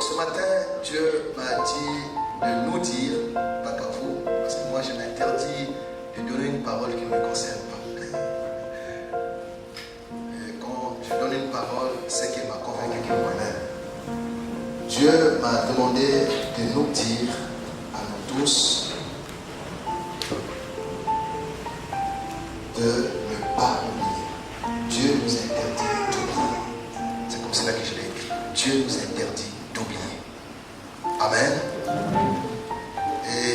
ce matin, Dieu m'a dit de nous dire, pas qu'à vous, parce que moi je m'interdis de donner une parole qui ne me concerne pas. Et quand je donne une parole, c'est qu'il m'a convaincu que moi-même. Dieu m'a demandé de nous dire à nous tous de ne pas oublier. Dieu nous interdit d'oublier. C'est comme cela que je l'ai écrit. Dieu nous interdit d'oublier. Amen. Et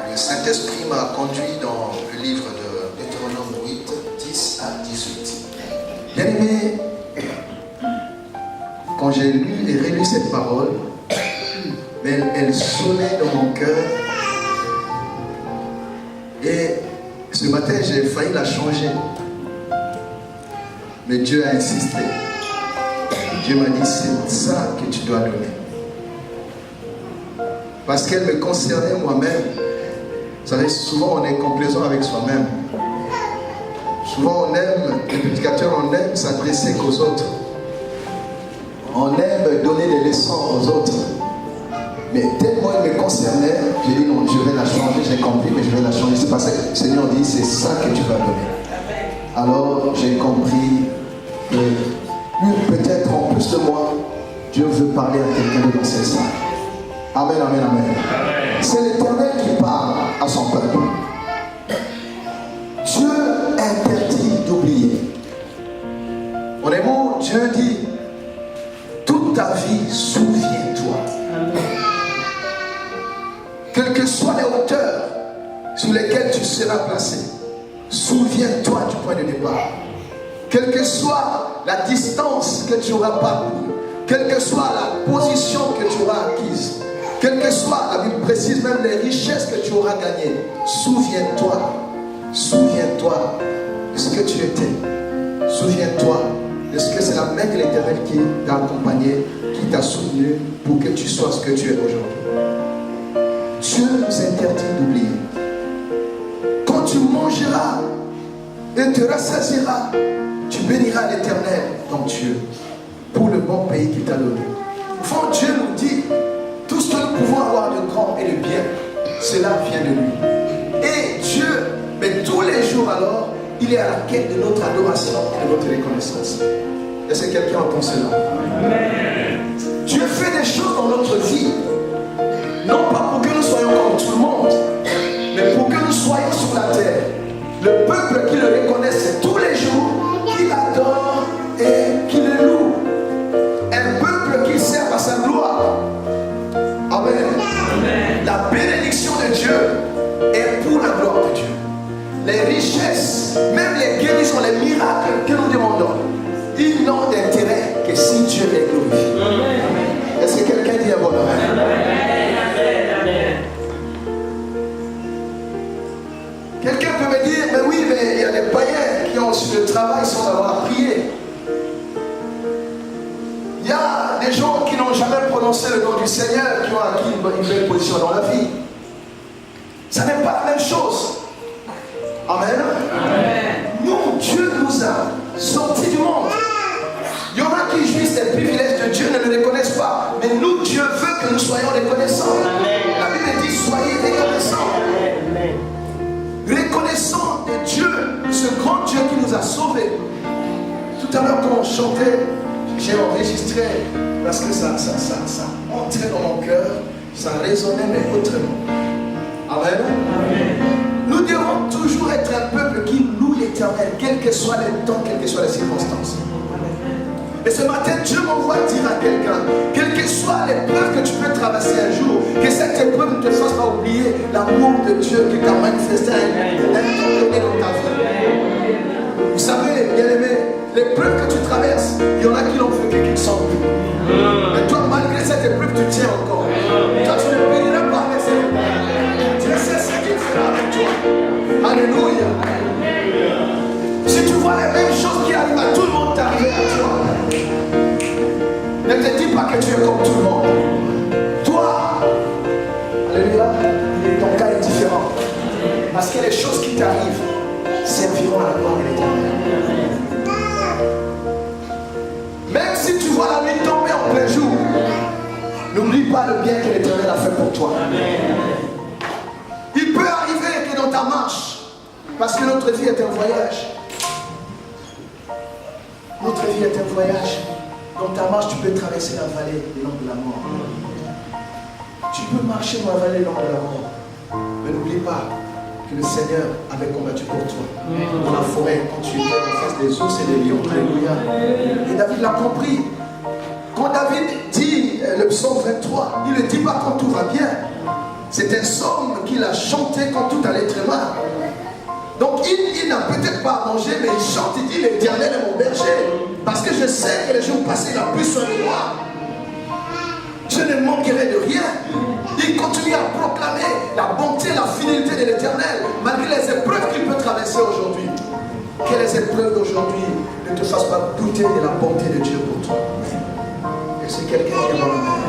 le Saint-Esprit m'a conduit dans le livre de Deutéronome 8, 10 à 18. Bien aimé, quand j'ai lu et relu cette parole, elle sonnait dans mon cœur. Et ce matin, j'ai failli la changer. Mais Dieu a insisté. Dieu m'a dit, c'est ça que tu dois donner. Parce qu'elle me concernait moi-même. Vous savez, souvent on est complaisant avec soi-même. Souvent on aime, les prédicateurs, on aime s'adresser qu'aux autres. On aime donner des leçons aux autres. Mais tellement elle me concernait, j'ai dit non, je vais la changer, j'ai compris, mais je vais la changer. C'est parce que le Seigneur dit, c'est ça que tu vas donner. Alors j'ai compris que peut-être en plus de moi, Dieu veut parler à quelqu'un dans cette salle. Amen, amen, amen. C'est l'Éternel qui parle à son peuple. Dieu interdit d'oublier. En un mot, Dieu dit, toute ta vie, souviens-toi. Quelles que soient les hauteurs sur lesquelles tu seras placé, souviens-toi du point de départ. Quelle que soit la distance que tu auras parcourue, quelle que soit la position que tu auras acquise, quelle que soit, la Bible précise même les richesses que tu auras gagnées, souviens-toi de ce que tu étais. Souviens-toi de ce que c'est la main de l'Éternel qui t'a accompagné, qui t'a soutenu pour que tu sois ce que tu es aujourd'hui. Dieu nous interdit d'oublier. Quand tu mangeras et te rassasieras, tu béniras l'Éternel, ton Dieu, pour le bon pays qu'il t'a donné. Au fond, Dieu nous dit, tout ce que nous pouvons avoir de grand et de bien, cela vient de lui. Et Dieu, mais tous les jours alors, il est à la quête de notre adoration et de notre reconnaissance. Est-ce que quelqu'un entend cela? Amen. Dieu fait des choses dans notre vie, non pas pour que nous soyons comme tout le monde, mais pour que nous soyons sur la terre. Le peuple qui le reconnaisse tous les jours, qui l'adore et qui le loue. Un peuple qui sert à sa gloire. Amen. Amen. La bénédiction de Dieu est pour la gloire de Dieu. Les richesses, même les guérisons, les miracles que nous demandons, ils n'ont d'intérêt que si Dieu est glorifié. Est-ce que quelqu'un dit un bon amen? Quelqu'un peut me dire, mais oui, mais il y a des païens qui ont reçu le travail sans avoir prié. Il y a des gens qui n'ont jamais prononcé le nom du Seigneur, qui ont acquis une belle position dans la vie. Ça n'est pas la même chose. Amen. Amen. Nous, Dieu nous a sortis du monde. Il y en a qui jouissent des privilèges de Dieu, ne le reconnaissent pas. Mais nous, Dieu veut que nous soyons reconnaissants. Amen. La Bible dit, soyez reconnaissants. Amen. Reconnaissant de Dieu, ce grand Dieu qui nous a sauvés. Tout à l'heure quand on chantait, j'ai enregistré parce que ça entrait dans mon cœur, ça résonnait mais autrement. Amen. Amen. Nous devons toujours être un peuple qui loue l'Éternel, quel que soit le temps, quelles que soient les circonstances. Et ce matin, Dieu m'envoie dire à quelqu'un, quelle que soit l'épreuve que tu peux traverser un jour, que cette épreuve ne te fasse pas oublier l'amour de Dieu qui t'a manifesté à un temps donné dans ta vie. Vous savez, bien aimé, l'épreuve que tu traverses, il y en a qui l'ont vécu qui ne sont plus. Mais toi, malgré cette épreuve, tu tiens encore. Toi, tu ne béniras pas avec cette épreuve. Dieu sait ce qu'il fera avec toi. Alléluia. Si tu vois les mêmes choses qui arrivent à tout le monde, t'arriver à toi. Ne te dis pas que tu es comme tout le monde. Toi, alléluia, ton cas est différent. Parce que les choses qui t'arrivent serviront à la gloire de l'Éternel. Même si tu vois la nuit tomber en plein jour, pas le bien que l'Éternel a fait pour toi. Il peut arriver que dans ta marche, parce que notre vie est un voyage. Notre vie est un voyage. Dans ta marche, tu peux traverser la vallée de l'ombre de la mort. Tu peux marcher dans la vallée de l'ombre de la mort. Mais n'oublie pas que le Seigneur avait combattu pour toi. Dans la forêt, quand tu étais en face des ours et des lions. Alléluia. Et David l'a compris. Quand David dit le psaume 23, il ne dit pas quand tout va bien. C'est un psaume qu'il a chanté quand tout allait très mal. Donc il n'a peut-être pas à manger, mais il chante, il dit l'Éternel est mon berger. Parce que je sais que les jours passés, il a plus soin de moi. Je ne manquerai de rien. Il continue à proclamer la bonté, la fidélité de l'Éternel, malgré les épreuves qu'il peut traverser aujourd'hui. Que les épreuves d'aujourd'hui ne te fassent pas douter de la bonté de Dieu pour toi. Et c'est quelqu'un qui est dans la main.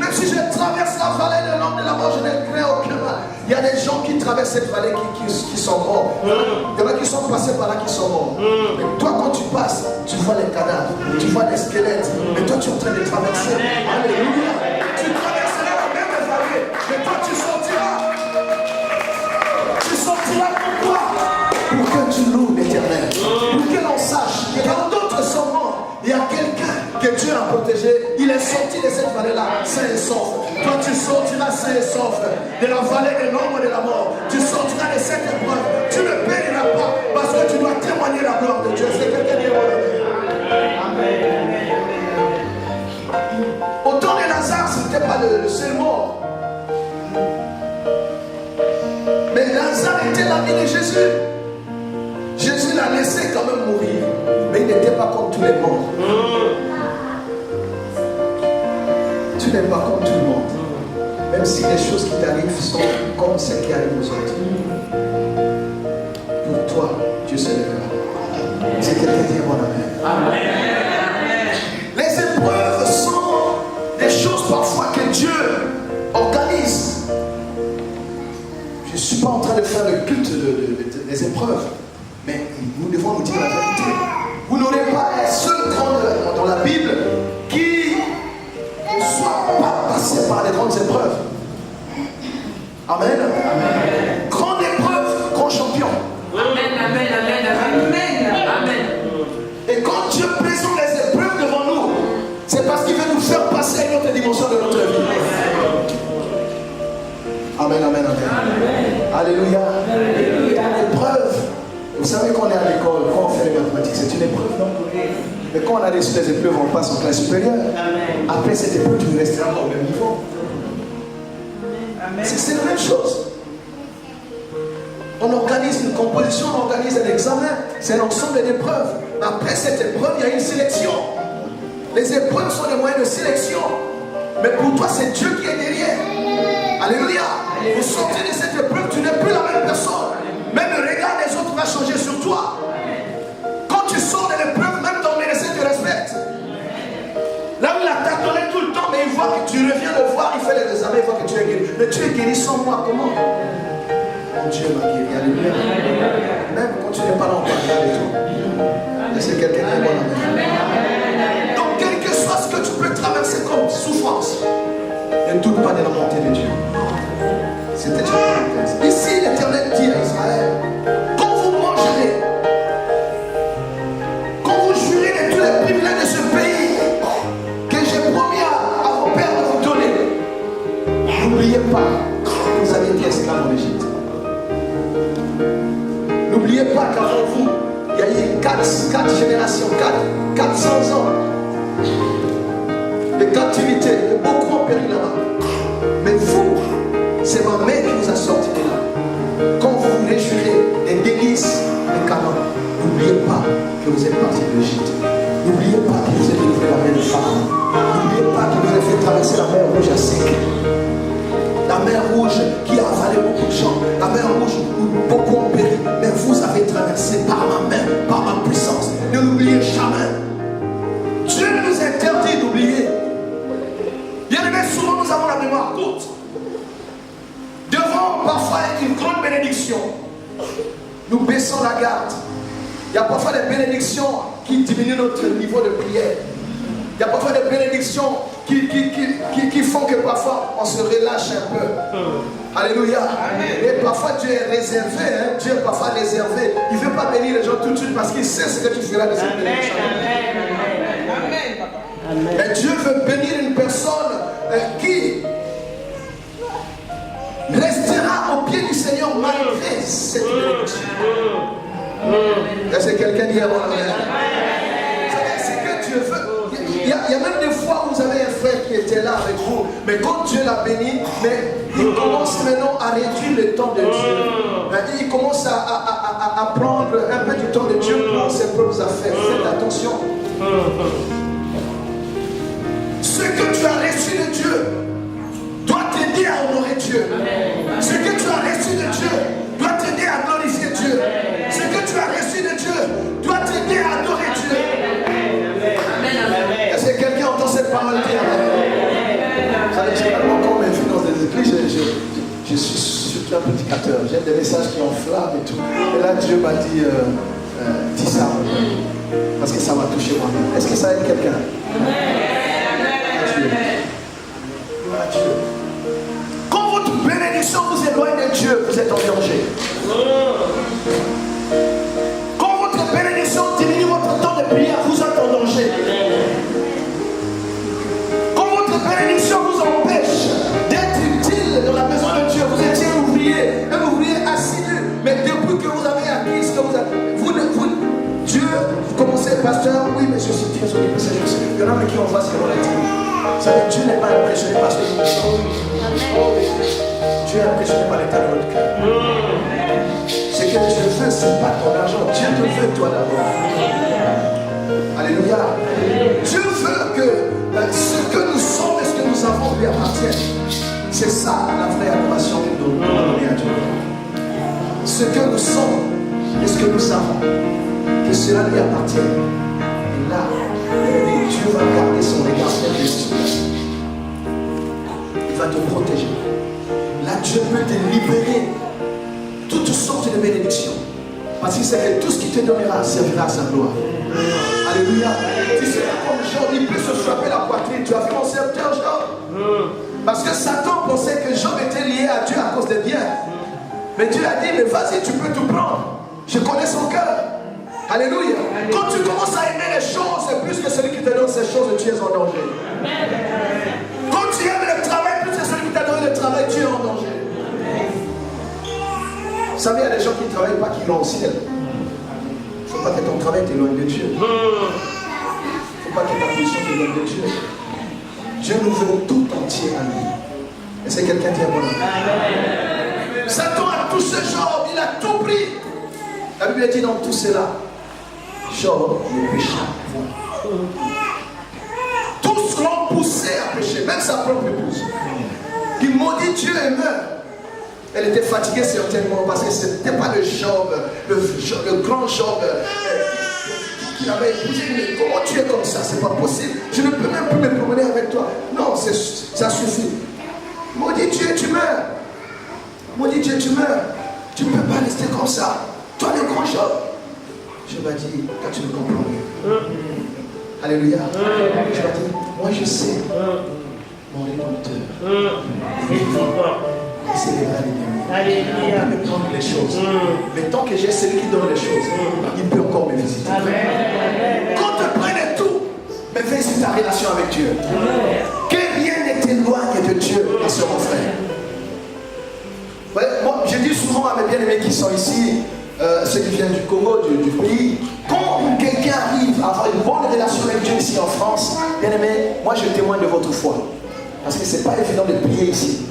Même si je traverse la vallée de l'ombre de la mort, je ne crains aucun mal. Il y a des gens qui traversent cette vallée qui sont morts. Il y en a qui sont passés par là qui sont morts. Mais toi, quand tu passes, tu vois les cadavres, tu vois les squelettes. Mais toi, tu es en train de traverser. Alléluia. Tu traverseras la même vallée. Mais toi, tu sortiras. Tu sortiras pour toi. Pour que tu loues l'Éternel. Pour que l'on sache que quand d'autres sont morts, il y a quelqu'un que Dieu a protégé. Il est sorti de cette vallée-là, sain et sauf. Toi, tu sortiras sain et sauf de la vallée de l'ombre de la mort. Tu sortiras de cette épreuve. Tu ne périras pas parce que tu dois témoigner la gloire de Dieu. C'est quelqu'un qui est Amen. Au temps de Lazare, ce n'était pas le seul mort. Mais Lazare était l'ami de Jésus. Jésus l'a laissé quand même mourir. Mais il n'était pas comme tous les morts. Tu n'es pas comme tout le monde. Même si les choses qui t'arrivent sont comme celles qui arrivent aux autres. Pour toi, Dieu se lèvera. C'est quelqu'un qui est mon amen. Les épreuves sont des choses parfois que Dieu organise. Je ne suis pas en train de faire le culte des épreuves. Mais nous devons nous dire la vérité. Vous n'aurez pas un seul dans la Bible qui ne soit pas passé par des grandes épreuves. Amen. Amen. Grande épreuve, grand champion. Amen, amen, amen, amen, amen. Et quand Dieu présente les épreuves devant nous, c'est parce qu'il veut nous faire passer à une autre dimension de notre vie. Amen, amen, amen. Amen. Alléluia. Alléluia. Épreuve. Vous savez qu'on est à l'école, quand on fait les mathématiques, c'est une épreuve, non? Mais quand on a des épreuves, on passe en classe supérieure. Amen. Après cette épreuve, tu resteras au même niveau. C'est la même chose. On organise une composition, on organise un examen, c'est un ensemble d'épreuves. Après cette épreuve, il y a une sélection. Les épreuves sont des moyens de sélection. Mais pour toi, c'est Dieu qui est derrière. Alléluia. Vous sortez de cette épreuve, tu n'es plus la même personne. Même le regard des autres va changer sur toi. Quand tu sors de l'épreuve, même ton médecin te respecte. Là où il a tâtonné tout le temps, mais il voit que tu reviens le voir, il fait les examens, il voit que tu es guéri. Mais tu es guéri sans moi, comment? Mon Dieu m'a guéri, alléluia. Même quand tu n'es pas là, on va regarder tout. Et c'est quelqu'un qui est bon. Donc, quel que soit ce que tu peux traverser comme souffrance, ne doute pas de la bonté de Dieu. C'était une parenthèse. Ici, l'Éternel dit à Israël, quand vous mangerez, quand vous jouirez de tous les privilèges de ce pays que j'ai promis à vos pères de vous donner, n'oubliez pas que vous avez été esclaves en Égypte. N'oubliez pas qu'avant vous, il y a eu 4 générations, 400 ans de captivité. Beaucoup ont péri là-bas. Mais vous, c'est ma main qui vous a sorti de là. Quand vous vous réjouirez des délices de Canaan, n'oubliez pas que vous êtes partis de l'Égypte. N'oubliez pas que vous êtes livré la mer de Pharaon. N'oubliez pas que vous avez fait traverser la mer rouge à sec. La mer rouge qui a avalé beaucoup de gens. La mer rouge où beaucoup ont péri. Mais vous avez traversé par ma main, par ma puissance. Ne l'oubliez jamais. Dieu nous interdit d'oublier. Bien aimé, souvent nous avons la mémoire courte. Devant parfois être une grande bénédiction, nous baissons la garde. Il y a parfois des bénédictions qui diminuent notre niveau de prière. Il y a parfois des bénédictions bénédictions qui font que parfois on se relâche un peu. Alléluia. Et parfois Dieu est réservé, hein? Dieu est parfois réservé. Il ne veut pas bénir les gens tout de suite parce qu'il sait ce que tu feras de cette bénédiction. Mais Dieu veut bénir une personne qui restera au pied du Seigneur malgré cette bénédiction. Est-ce que quelqu'un dit avant la c'est que Dieu veut. Il y a même des fois où vous avez un frère qui était là avec vous, mais quand Dieu l'a béni, mais il commence maintenant à réduire le temps de Dieu. Il commence à prendre un peu du temps de Dieu pour ses propres affaires. Faites attention. Ce que tu as reçu de Dieu doit t'aider à honorer Dieu. Ce que tu as reçu de Dieu doit t'aider à glorifier Dieu. Ce que tu as reçu de Dieu doit t'aider à adorer Dieu. Est-ce que quelqu'un entend cette parole dire Vous savez, je n'ai pas encore mes vues dans des églises. Je suis surtout un prédicateur. J'ai des messages qui enflamment et tout. Et là, Dieu m'a dit dis ça. Parce que ça m'a touché moi-même. Est-ce que ça aide quelqu'un? Dieu. Quand votre bénédiction vous éloigne de Dieu, vous êtes en danger. Quand votre bénédiction diminue votre temps de prière, vous êtes en danger. Quand votre bénédiction vous empêche d'être utile dans la maison de Dieu, vous étiez un ouvrier assidu, mais depuis que vous avez acquis ce que vous avez, Dieu, vous commencez, pasteur, oui, mais je suis très occupé, il y en a qui ont voit ces relatives. Vous savez, Dieu n'est pas impressionné par ce que vous faites. Dieu est impressionné par l'état de votre cœur. Ce que Dieu veut, ce n'est pas ton argent. Dieu te veut toi d'abord. Alléluia. Dieu veut que ce que nous sommes et ce que nous avons lui appartienne. C'est ça la vraie adoration que nous devons donner à Dieu. Ce que nous sommes et ce que nous avons, que cela lui appartienne. Et là, Dieu va garder son regard sur toi. Il va te protéger. Là, Dieu peut te libérer toutes sortes de bénédictions. Parce qu'il sait que tout ce qui te donnera servira à sa gloire. Alléluia. Tu seras comme Job, il peut se frapper la poitrine. Tu as vu mon serviteur Job? Parce que Satan pensait que Job était lié à Dieu à cause des biens. Mais Dieu a dit, mais vas-y, tu peux tout prendre. Je connais son cœur. Alléluia. Quand tu commences à aimer les choses, c'est plus que celui qui te donne ces choses, tu es en danger. Quand tu aimes le travail, plus que celui qui t'a donné le travail, tu es en danger. Vous savez, il y a des gens qui ne travaillent pas, qui vont au ciel. Il ne faut pas que ton travail t'éloigne de Dieu. Il ne faut pas que ta position t'éloigne de Dieu. Dieu nous veut tout entier à lui. Et c'est quelqu'un qui est bon. Satan a touché Job, il a tout pris. La Bible dit dans tout cela, Job ne pécha point. Tous l'ont poussé à pécher, même sa propre épouse. Il maudit Dieu et meurt. Elle était fatiguée certainement parce que ce n'était pas le Job, le grand Job qui l'avait épousé. Mais comment tu es comme ça? C'est pas possible. Je ne peux même plus me promener avec toi. Non, ça suffit. Maudit Dieu, tu meurs. Maudit Dieu, tu meurs. Tu ne peux pas rester comme ça. Toi, le grand Job. Je vais dire, quand tu me comprends mieux. Alléluia. Je vais dire, moi je sais, mon Rédempteur. C'est les vrais. Il peut me prendre les choses. Mais tant que j'ai celui qui donne les choses, il peut encore me visiter. Quand tu prennes tout, mais fais ta relation avec Dieu. Que rien ne t'éloigne de Dieu, ma soeur, mon frère. Ouais, moi, je dis souvent à mes bien-aimés qui sont ici, ceux qui viennent du Congo, du pays, quand quelqu'un arrive à avoir une bonne relation avec Dieu ici en France, bien-aimés, moi je témoigne de votre foi. Parce que c'est pas évident de prier ici.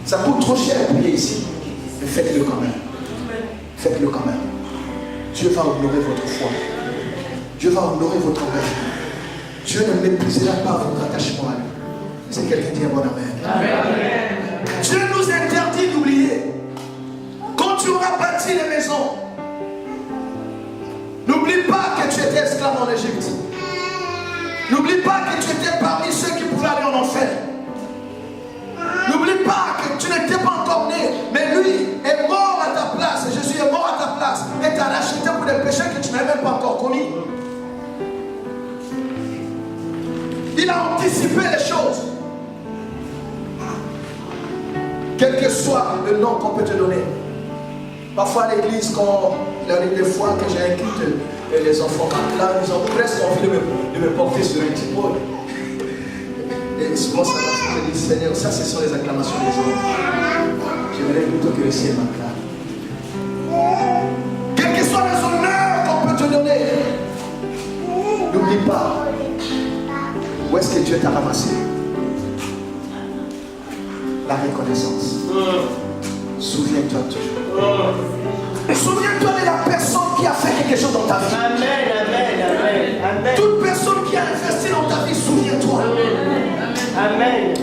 Ça coûte trop cher de prier ici. Mais faites-le quand même. Faites-le quand même. Dieu va honorer votre foi. Dieu va honorer votre engagement. Dieu ne méprisera pas votre attachement à lui. C'est quelqu'un qui dit un bon amen. Dieu nous interdit d'oublier. Quand tu auras bâti les maisons, n'oublie pas que tu étais esclave en Égypte. N'oublie pas que tu étais parmi ceux qui pouvaient aller en enfer. N'oublie pas que tu n'étais pas encore né, mais lui est mort à ta place. Et Jésus est mort à ta place et t'a racheté pour des péchés que tu n'avais même pas encore commis. Il a anticipé les choses. Quel que soit le nom qu'on peut te donner. Parfois à l'église, quand il arrive des fois que j'ai un culte, et les enfants là, ils ont presque envie de me porter sur un petit pôle. Et souvent ça va, je dis Seigneur, ça ce sont les acclamations des hommes. J'aimerais plutôt que le ciel m'acclame. Quels que soient les honneurs qu'on peut te donner, n'oublie pas où est-ce que Dieu t'a ramassé. La reconnaissance. Souviens-toi toujours. Souviens-toi de la personne qui a fait quelque chose dans ta vie. Amen, amen, amen, amen. Toute personne qui a investi dans ta vie, souviens-toi. Amen.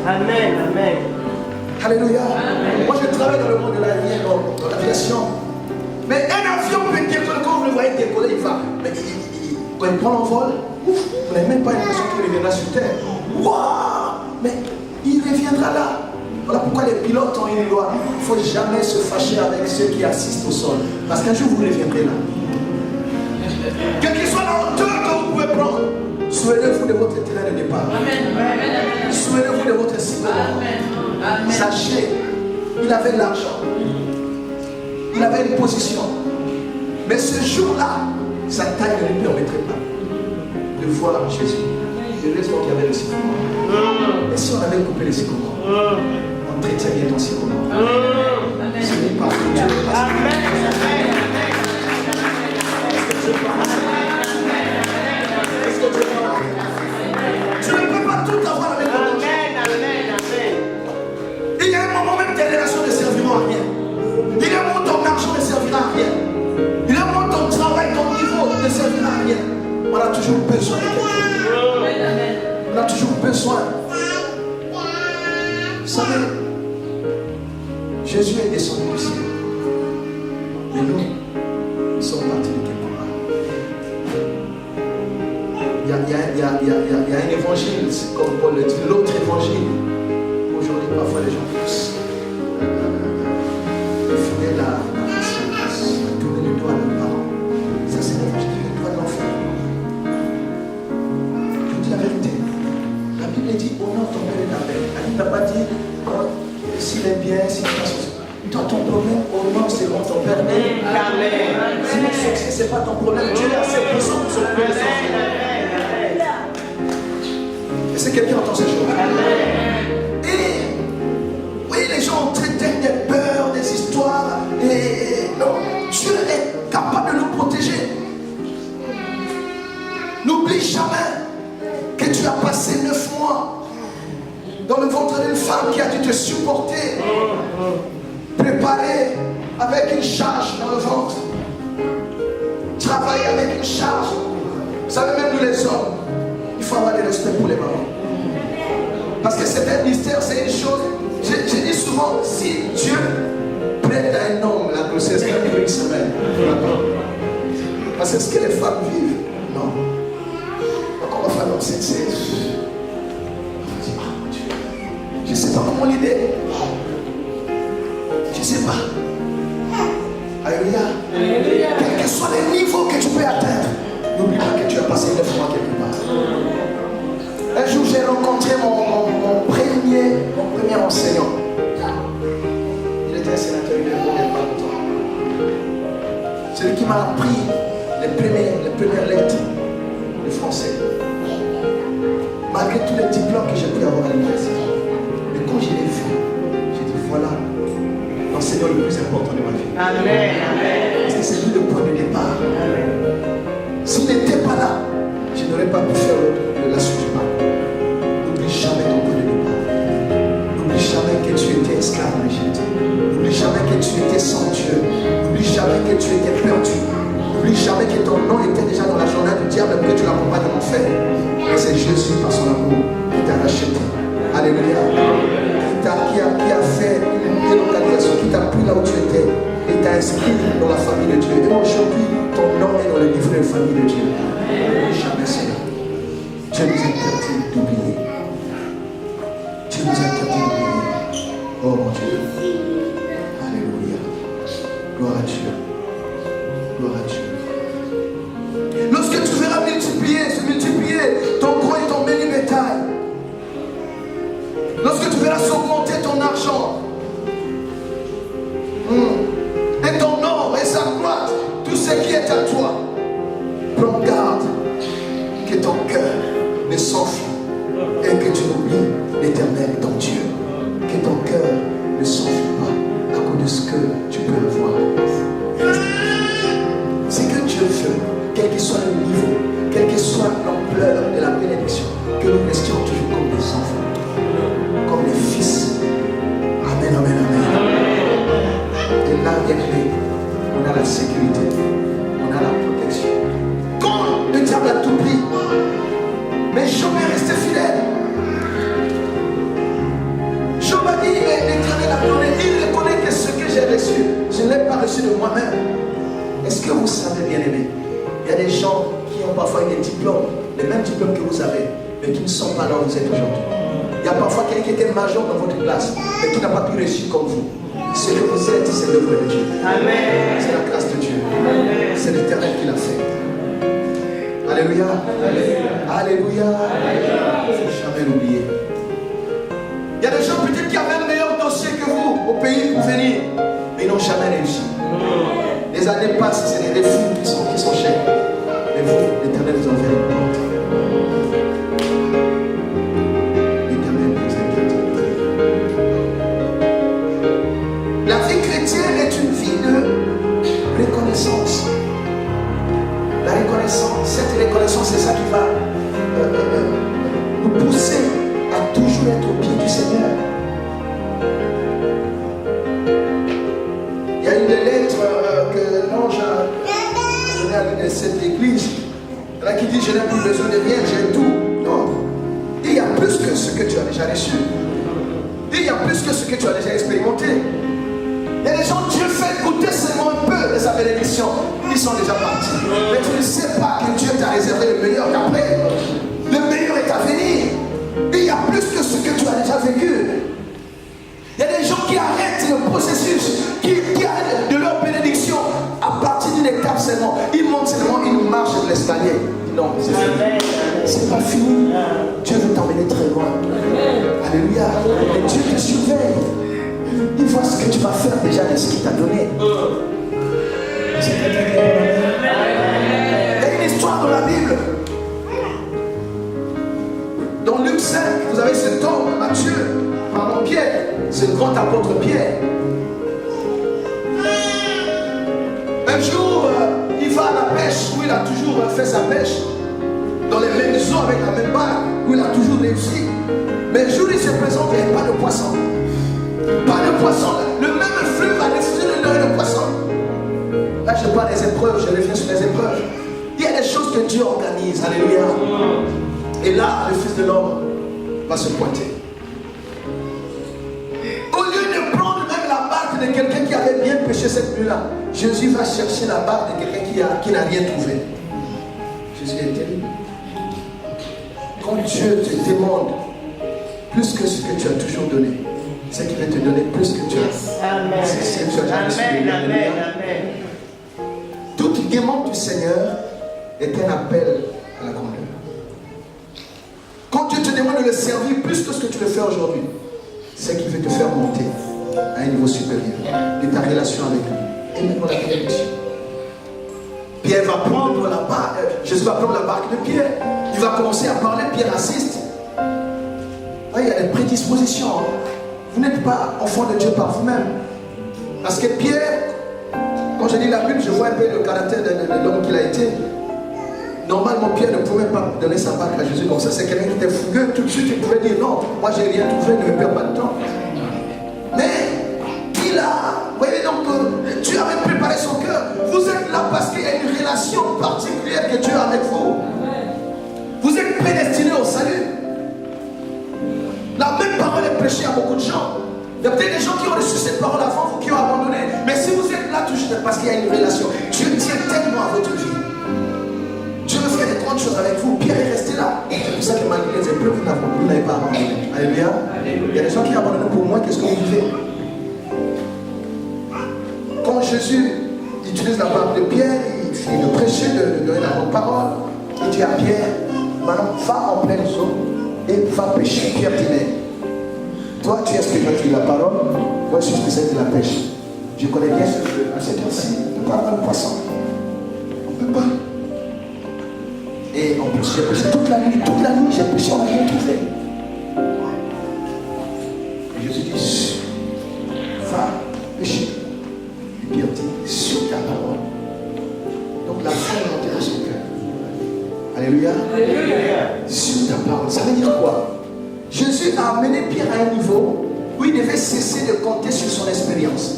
Amen, amen. Alléluia. Moi je travaille dans le monde de dans l'aviation. Mais un avion peut décoller, quand vous le voyez décoller, il va. Mais quand il prend l'envol, vous n'avez même pas l'impression qu'il reviendra sur terre. Waouh! Mais il reviendra là. Voilà pourquoi les pilotes ont une loi. Il ne faut jamais se fâcher avec ceux qui assistent au sol. Parce qu'un jour vous reviendrez là. Quelle que soit la hauteur que vous pouvez prendre, souvenez-vous de votre terrain de départ. Souvenez-vous de votre cycle. Sachez, il avait de l'argent. Il avait une position. Mais ce jour-là, sa taille ne lui permettrait pas de voir Jésus. Heureusement qu'il y avait le sycomore. Et si on avait coupé le sycomore, on traitait bien ton sycomore. Ce n'est pas tout. Dieu n'est pas. Tu ne peux pas tout avoir avec ton Dieu. Il y a un moment même tes relations ne serviront à rien. Il y a un moment ton argent ne servira à rien. Il y a un moment ton travail, ton niveau ne servira à rien. On a toujours besoin de quelqu'un. On a toujours besoin. Vous savez, Jésus est descendu du ciel. Mais nous sommes partis de quelque part. Il y a un évangile, comme Paul le dit, l'autre évangile. Aujourd'hui, parfois les gens poussent. Défiler la patience, tourner le doigt à leurs parents. Ça, c'est l'évangile, le doigt de l'enfant. Je vous dis la vérité. La Bible dit honore ton père et ta mère. La Bible n'a pas dit s'il est bien, s'il n'est pas souci. Toi, ton problème, honore seulement ton père. Si le succès, ce n'est pas ton problème, Dieu est assez puissant pour s'occuper de son Dieu. Est-ce que quelqu'un entend ces choses? Et oui, les gens ont traité des peurs, des histoires. Et non, Dieu est capable de nous protéger. N'oublie jamais que tu as passé 9 mois dans le ventre d'une femme qui a dû te supporter, préparer avec une charge dans le ventre, travailler avec une charge. Vous savez, même nous les hommes, il faut avoir du respect pour les mamans. Parce que c'est un mystère, c'est une chose. Je dis souvent, si Dieu prête à un homme la grossesse même pour une semaine, parce que ce que les femmes vivent, non. Donc on va faire comme c'est. Je ne sais pas comment l'idée. Je ne sais pas. Alléluia. Quel que soit le niveau que tu peux atteindre, n'oublie pas que tu as passé 9 mois quelque part. Un jour, j'ai rencontré mon premier enseignant. Il était un sénateur, il ne connaît pas longtemps. Celui qui m'a appris les premières lettres de français. Malgré tous les diplômes que j'ai pu avoir à l'université. Mais quand je l'ai vu, j'ai dit voilà l'enseignant le plus important de ma vie. Amen. Parce que c'est lui le point de départ. S'il n'était pas là, je n'aurais pas pu faire la suite du parcours. N'oublie jamais ton point de départ. N'oublie jamais que tu étais esclave en Égypte. N'oublie jamais que tu étais sans Dieu. N'oublie jamais que tu étais perdu. N'oublie jamais que ton nom était déjà dans la journée du diable et que tu l'accompagnes en enfer. Mais c'est Jésus par son amour qui t'a racheté. Alléluia. Qui a fait une délocalisation, qui t'a pris là où tu étais et t'a inscrit dans la famille de Dieu. Et aujourd'hui, ton nom est dans le livret de famille de Dieu. Jamais cela. Dieu nous aime. et que tu oublies l'Éternel, ton Dieu. Que ton cœur ne s'enfuit pas à cause de ce que tu peux le voir. C'est que Dieu veut, quel que soit le niveau, quelle que soit l'ampleur de la bénédiction, que nous restions toujours comme des enfants, comme des fils. Amen, amen, amen. Et là, bien aimé, on a la sécurité, on a la protection. Quand le diable a tout pris, mais Job est resté fidèle. Job a dit, mais l'Éternel a donné, il reconnaît que ce que j'ai reçu, je ne l'ai pas reçu de moi-même. Est-ce que vous savez, bien aimé, il y a des gens qui ont parfois des diplômes, les mêmes diplômes que vous avez, mais qui ne sont pas là où vous êtes aujourd'hui. Il y a parfois quelqu'un qui était major dans votre classe, mais qui n'a pas pu réussir comme vous. Ce que vous êtes, c'est l'œuvre de Dieu. Amen. C'est la grâce de Dieu. Amen. C'est l'Éternel qui l'a fait. Alléluia. Alléluia. Il ne faut jamais l'oublier. Il y a des gens peut-être qui avaient un meilleur dossier que vous au pays pour venir, mais ils n'ont jamais réussi. Les années passent, c'est des refus qui sont chers. Mais vous, l'Éternel vous enverra une porte. L'Éternel vous inquiète. La vie chrétienne est une vie de reconnaissance. La reconnaissance, cette reconnaissance, c'est ça qui va nous pousser à toujours être au pied du Seigneur. Il y a une des lettres que l'ange a donnée à l'une de cette église. Il y en a qui dit, je n'ai plus besoin de rien, j'ai tout. Non. Il y a plus que ce que tu as déjà reçu. Il y a plus que ce que tu as déjà expérimenté. Il y a des gens, Dieu fait goûter seulement un peu de sa bénédiction. Ils sont déjà partis. Mais tu ne sais pas que Dieu t'a réservé le meilleur qu'après. Le meilleur est à venir. Il y a plus que ce que tu as déjà vécu. Il y a des gens qui arrêtent le processus, qui arrêtent de leur bénédiction à partir d'une étape seulement. Ils montent seulement une marche de l'escalier. Non, c'est fini. C'est pas fini. Dieu veut t'emmener très loin. Alléluia. Et Dieu te surveille. Il voit ce que tu vas faire déjà de ce qu'il t'a donné. Il y a une histoire dans la Bible. Dans Luc 5, vous avez cet homme, Pierre, c'est le grand apôtre Pierre. Un jour, il va à la pêche, où il a toujours fait sa pêche, dans les mêmes eaux, avec la même barque, où il a toujours réussi. Mais un jour, il se présente, il n'y a pas de poisson. Pas de poisson. Le même fleuve a refusé de donner le poisson. Là, je parle des épreuves, je reviens sur les épreuves. Il y a des choses que Dieu organise. Alléluia. Et là, le Fils de l'homme va se pointer. Au lieu de prendre même la barque de quelqu'un qui avait bien pêché cette nuit-là, Jésus va chercher la barque de quelqu'un qui n'a rien trouvé. Jésus est terrible. Quand Dieu te demande plus que ce que tu as toujours donné, c'est qu'il va te donner plus que tu as. Amen. Amen. Amen. Amen. Toute demande du Seigneur est un appel à la grandeur. Quand Dieu te demande de le servir plus que ce que tu le fais aujourd'hui, c'est qu'il veut te faire monter à un niveau supérieur de ta relation avec lui. Et même dans la bénédiction. Pierre va prendre la barque, Jésus va prendre la barque de Pierre. Il va commencer à parler, Pierre assiste. Il y a des prédispositions. Vous n'êtes pas enfant de Dieu par vous-même. Parce que Pierre, quand je lis la Bible, je vois un peu le caractère de l'homme qu'il a été. Normalement, Pierre ne pouvait pas donner sa barque à Jésus comme ça. C'est quelqu'un qui était fougueux. Tout de suite, il pouvait dire non, moi j'ai rien trouvé, ne me perds pas de temps. Mais il a, vous voyez donc, Dieu avait préparé son cœur. Vous êtes là parce qu'il y a une relation particulière que Dieu a avec vous. Vous êtes prédestinés au salut. La même parole est prêchée à beaucoup de gens. Il y a peut-être des gens qui ont reçu cette parole avant vous, qui ont abandonné. Mais si vous êtes là toujours, c'est parce qu'il y a une relation. Dieu tient tellement à votre vie. Dieu veut faire des grandes choses avec vous. Pierre est resté là. C'est pour ça que malgré les épreuves, vous n'avez pas abandonné. Alléluia. Il y a des gens qui abandonnent pour moi. Qu'est-ce que vous vivez? Quand Jésus utilise la parole de Pierre, il finit de prêcher, de donner la bonne parole. Il dit à Pierre, maintenant va en pleine eau et va pêcher. Pierre dit, mais toi tu es spécialiste de la parole, moi je suis spécialiste de la pêche. Je connais bien ce jeu. À cette heure-ci, on ne peut pas avoir le poisson. On ne peut pas. Et en plus, j'ai pêché toute la nuit, j'ai pêché, on n'a rien trouvé. Jésus a amené Pierre à un niveau où il devait cesser de compter sur son expérience.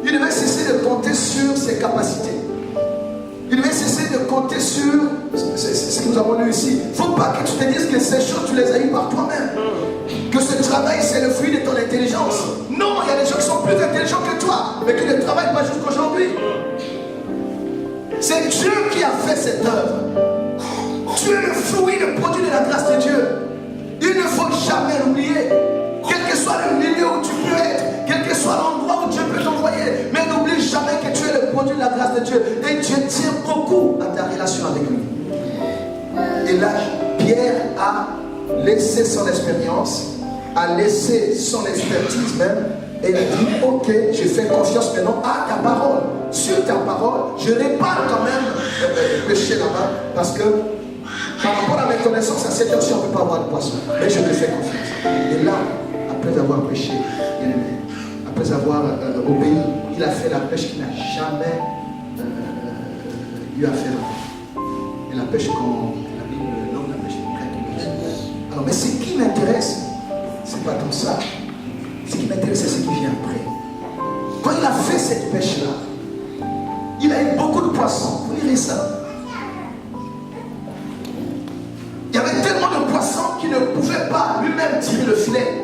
Il devait cesser de compter sur ses capacités. Il devait cesser de compter sur ce que nous avons lu ici. Il ne faut pas que tu te dises que ces choses, tu les as eues par toi-même. Que ce travail, c'est le fruit de ton intelligence. Non, il y a des gens qui sont plus intelligents que toi, mais qui ne travaillent pas jusqu'aujourd'hui. C'est Dieu qui a fait cette œuvre. Tu es le fruit, le produit de la grâce de Dieu. Il ne faut jamais l'oublier. Quel que soit le milieu où tu peux être, quel que soit l'endroit où Dieu peut t'envoyer, mais n'oublie jamais que tu es le produit de la grâce de Dieu. Et Dieu tient beaucoup à ta relation avec lui. Et là, Pierre a laissé son expérience, a laissé son expertise même, et a dit, ok, je fais confiance maintenant à ta parole. Sur ta parole, je répare quand même le péché là-bas, parce que par rapport à mes connaissances, à cette heure-ci, on ne peut pas avoir de poisson. Mais je me fais confiance. Et là, après avoir péché, après avoir obéi, il a fait la pêche qu'il n'a jamais eu à faire. Et la pêche qu'on nomme la pêche concrète. Alors, mais ce qui m'intéresse, c'est pas comme ça. Ce qui m'intéresse, c'est ce qui vient après. Quand il a fait cette pêche-là, il a eu beaucoup de poissons. Vous lirez ça. Il y avait tellement de poissons qu'il ne pouvait pas lui-même tirer le filet.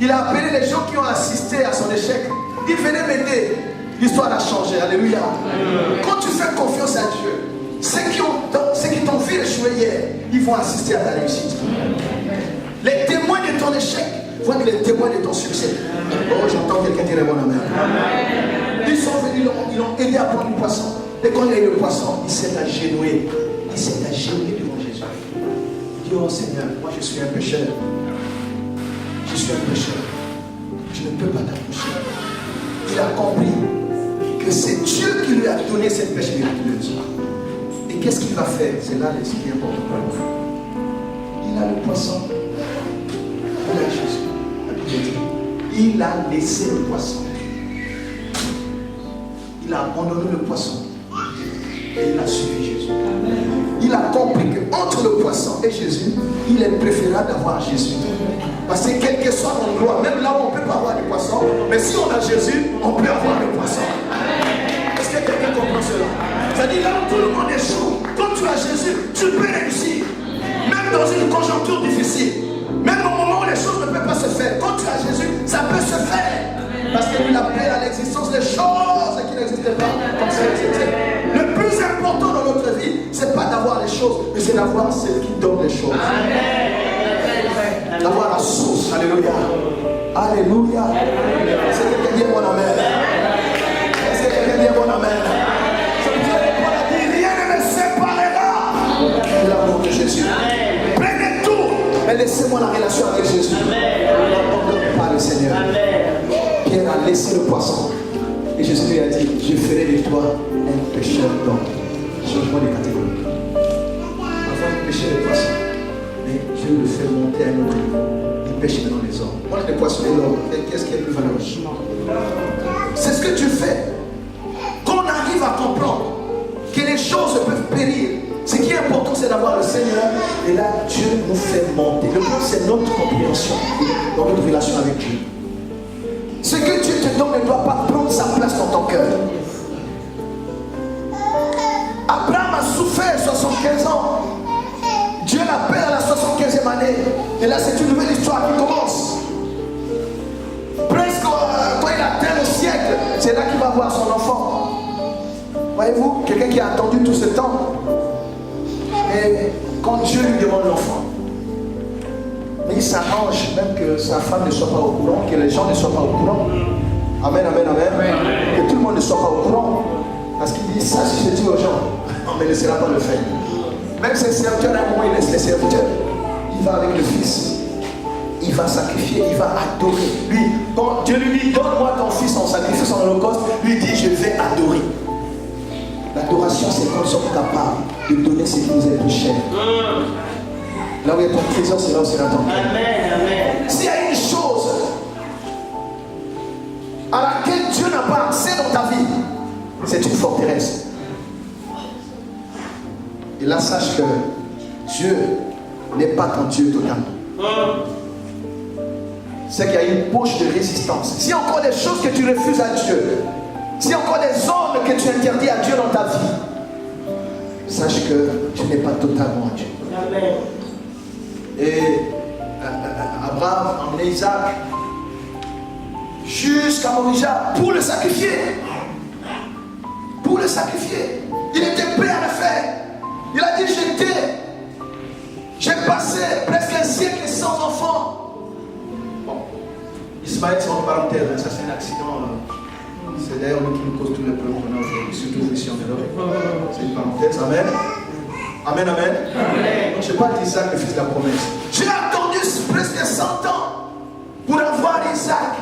Il a appelé les gens qui ont assisté à son échec. Il venait m'aider. L'histoire a changé. Alléluia. Quand tu fais confiance à Dieu, ceux qui t'ont vu échouer hier, ils vont assister à ta réussite. Les témoins de ton échec vont être les témoins de ton succès. Oh, j'entends quelqu'un dire bon amen. Ils sont venus, ils l'ont aidé à prendre du poisson. Et quand il a eu le poisson, il s'est agenouillé. Il s'est agenouillé devant Jésus. Il dit, oh Seigneur, moi je suis un pécheur. Je suis un pécheur. Je ne peux pas t'approcher. Il a compris que c'est Dieu qui lui a donné cette pêche miraculeuse. Et qu'est-ce qu'il va faire? C'est là ce qui est important. Il a le poisson. Il a Jésus. Il a laissé le poisson. Il a abandonné le poisson. Et il a suivi Jésus. Il a compris qu'entre le poisson et Jésus, il est préférable d'avoir Jésus. Parce que quel que soit l'endroit, même là où on ne peut pas avoir du poisson, mais si on a Jésus, on peut avoir le poisson. Est-ce que quelqu'un comprend cela? C'est-à-dire là où tout le monde échoue, quand tu as Jésus, tu peux réussir. Même dans une conjoncture difficile. Même au moment où les choses ne peuvent pas se faire. Quand tu as Jésus, ça peut se faire. Parce qu'il appelle à l'existence les choses qui n'existaient pas comme ça existait. Le plus important dans notre vie, ce n'est pas d'avoir les choses, mais c'est d'avoir ce qui donne les choses. D'avoir la source. Alléluia. Alléluia. Est-ce que quelqu'un dit mon amen? Est-ce que quelqu'un dit mon amen? Ça veut dire que Paul a dit, rien ne me séparera de l'amour de Jésus. Prenez tout, mais laissez-moi la relation avec Jésus. N'abandonne pas le Seigneur. Pierre a laissé le poisson. Et Jésus lui a dit, je ferai de toi un pêcheur d'hommes. Changement de catégorie. Avant de pêcher les poissons, mais Dieu le fait monter à un autre niveau. Il pêche maintenant les hommes. Moi, les poissons et l'homme, qu'est-ce qui est plus valeureux? C'est ce que tu fais. Quand on arrive à comprendre que les choses peuvent périr, ce qui est important, c'est d'avoir le Seigneur. Et là, Dieu nous fait monter. Le problème, c'est notre compréhension dans notre relation avec Dieu. Ce que Dieu te donne ne doit pas prendre sa place dans ton cœur. Abraham a souffert 75 ans. Dieu l'appelle à la 75e année. Et là, c'est une nouvelle histoire qui commence. Presque quand il atteint le siècle, c'est là qu'il va voir son enfant. Voyez-vous, quelqu'un qui a attendu tout ce temps. Et quand Dieu lui demande l'enfant, mais il s'arrange même que sa femme ne soit pas au courant, que les gens ne soient pas au courant. Amen, amen, amen. Que tout le monde ne soit pas au courant. Parce qu'il dit, ça si je dis aux gens, on ne me laissera pas le faire. Même ses serviteurs, à un moment, il laisse les serviteurs. Il va avec le fils. Il va sacrifier, il va adorer. Lui, quand Dieu lui dit, donne-moi ton fils en sacrifice, en holocauste, lui dit, je vais adorer. L'adoration, c'est quand nous sommes capables de donner ce qui nous est plus cher. Là où il y a ton trésor, c'est là où sera ton cœur. Amen. S'il y a une chose à laquelle Dieu n'a pas accès dans ta vie, c'est une forteresse. Et là, sache que Dieu n'est pas ton Dieu totalement. C'est qu'il y a une poche de résistance. S'il y a encore des choses que tu refuses à Dieu, s'il y a encore des zones que tu interdis à Dieu dans ta vie, sache que tu n'es pas totalement à Dieu. Amen. Et Abraham a emmené Isaac jusqu'à Moria pour le sacrifier. Pour le sacrifier. Il était prêt à le faire. Il a dit j'ai passé presque un siècle sans enfant. Bon, Ismaël, c'est en parenthèse, ça c'est un accident. C'est d'ailleurs lui qui nous cause tous les problèmes qu'on a aujourd'hui, surtout ici en Europe. C'est une parenthèse, amen. Amen, amen. Amen. Je n'ai pas d'Isaac, le fils de la promesse. J'ai attendu presque 100 ans pour avoir Isaac.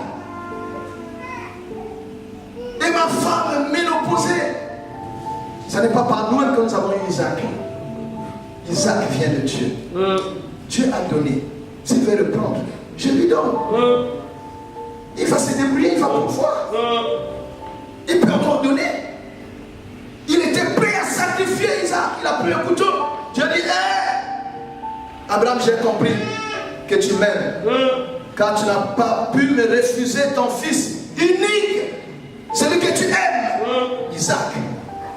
Et ma femme ménopausée. Ce n'est pas par nous que nous avons eu Isaac. Isaac vient de Dieu. Dieu a donné. S'il veut le prendre, je lui donne. Il va se débrouiller, il va pouvoir. Il peut encore donner. Il était prêt à sacrifier Isaac. Il a pris un couteau. Dieu dit, Abraham, j'ai compris que tu m'aimes. Car tu n'as pas pu me refuser ton fils unique. Celui que tu aimes. Isaac.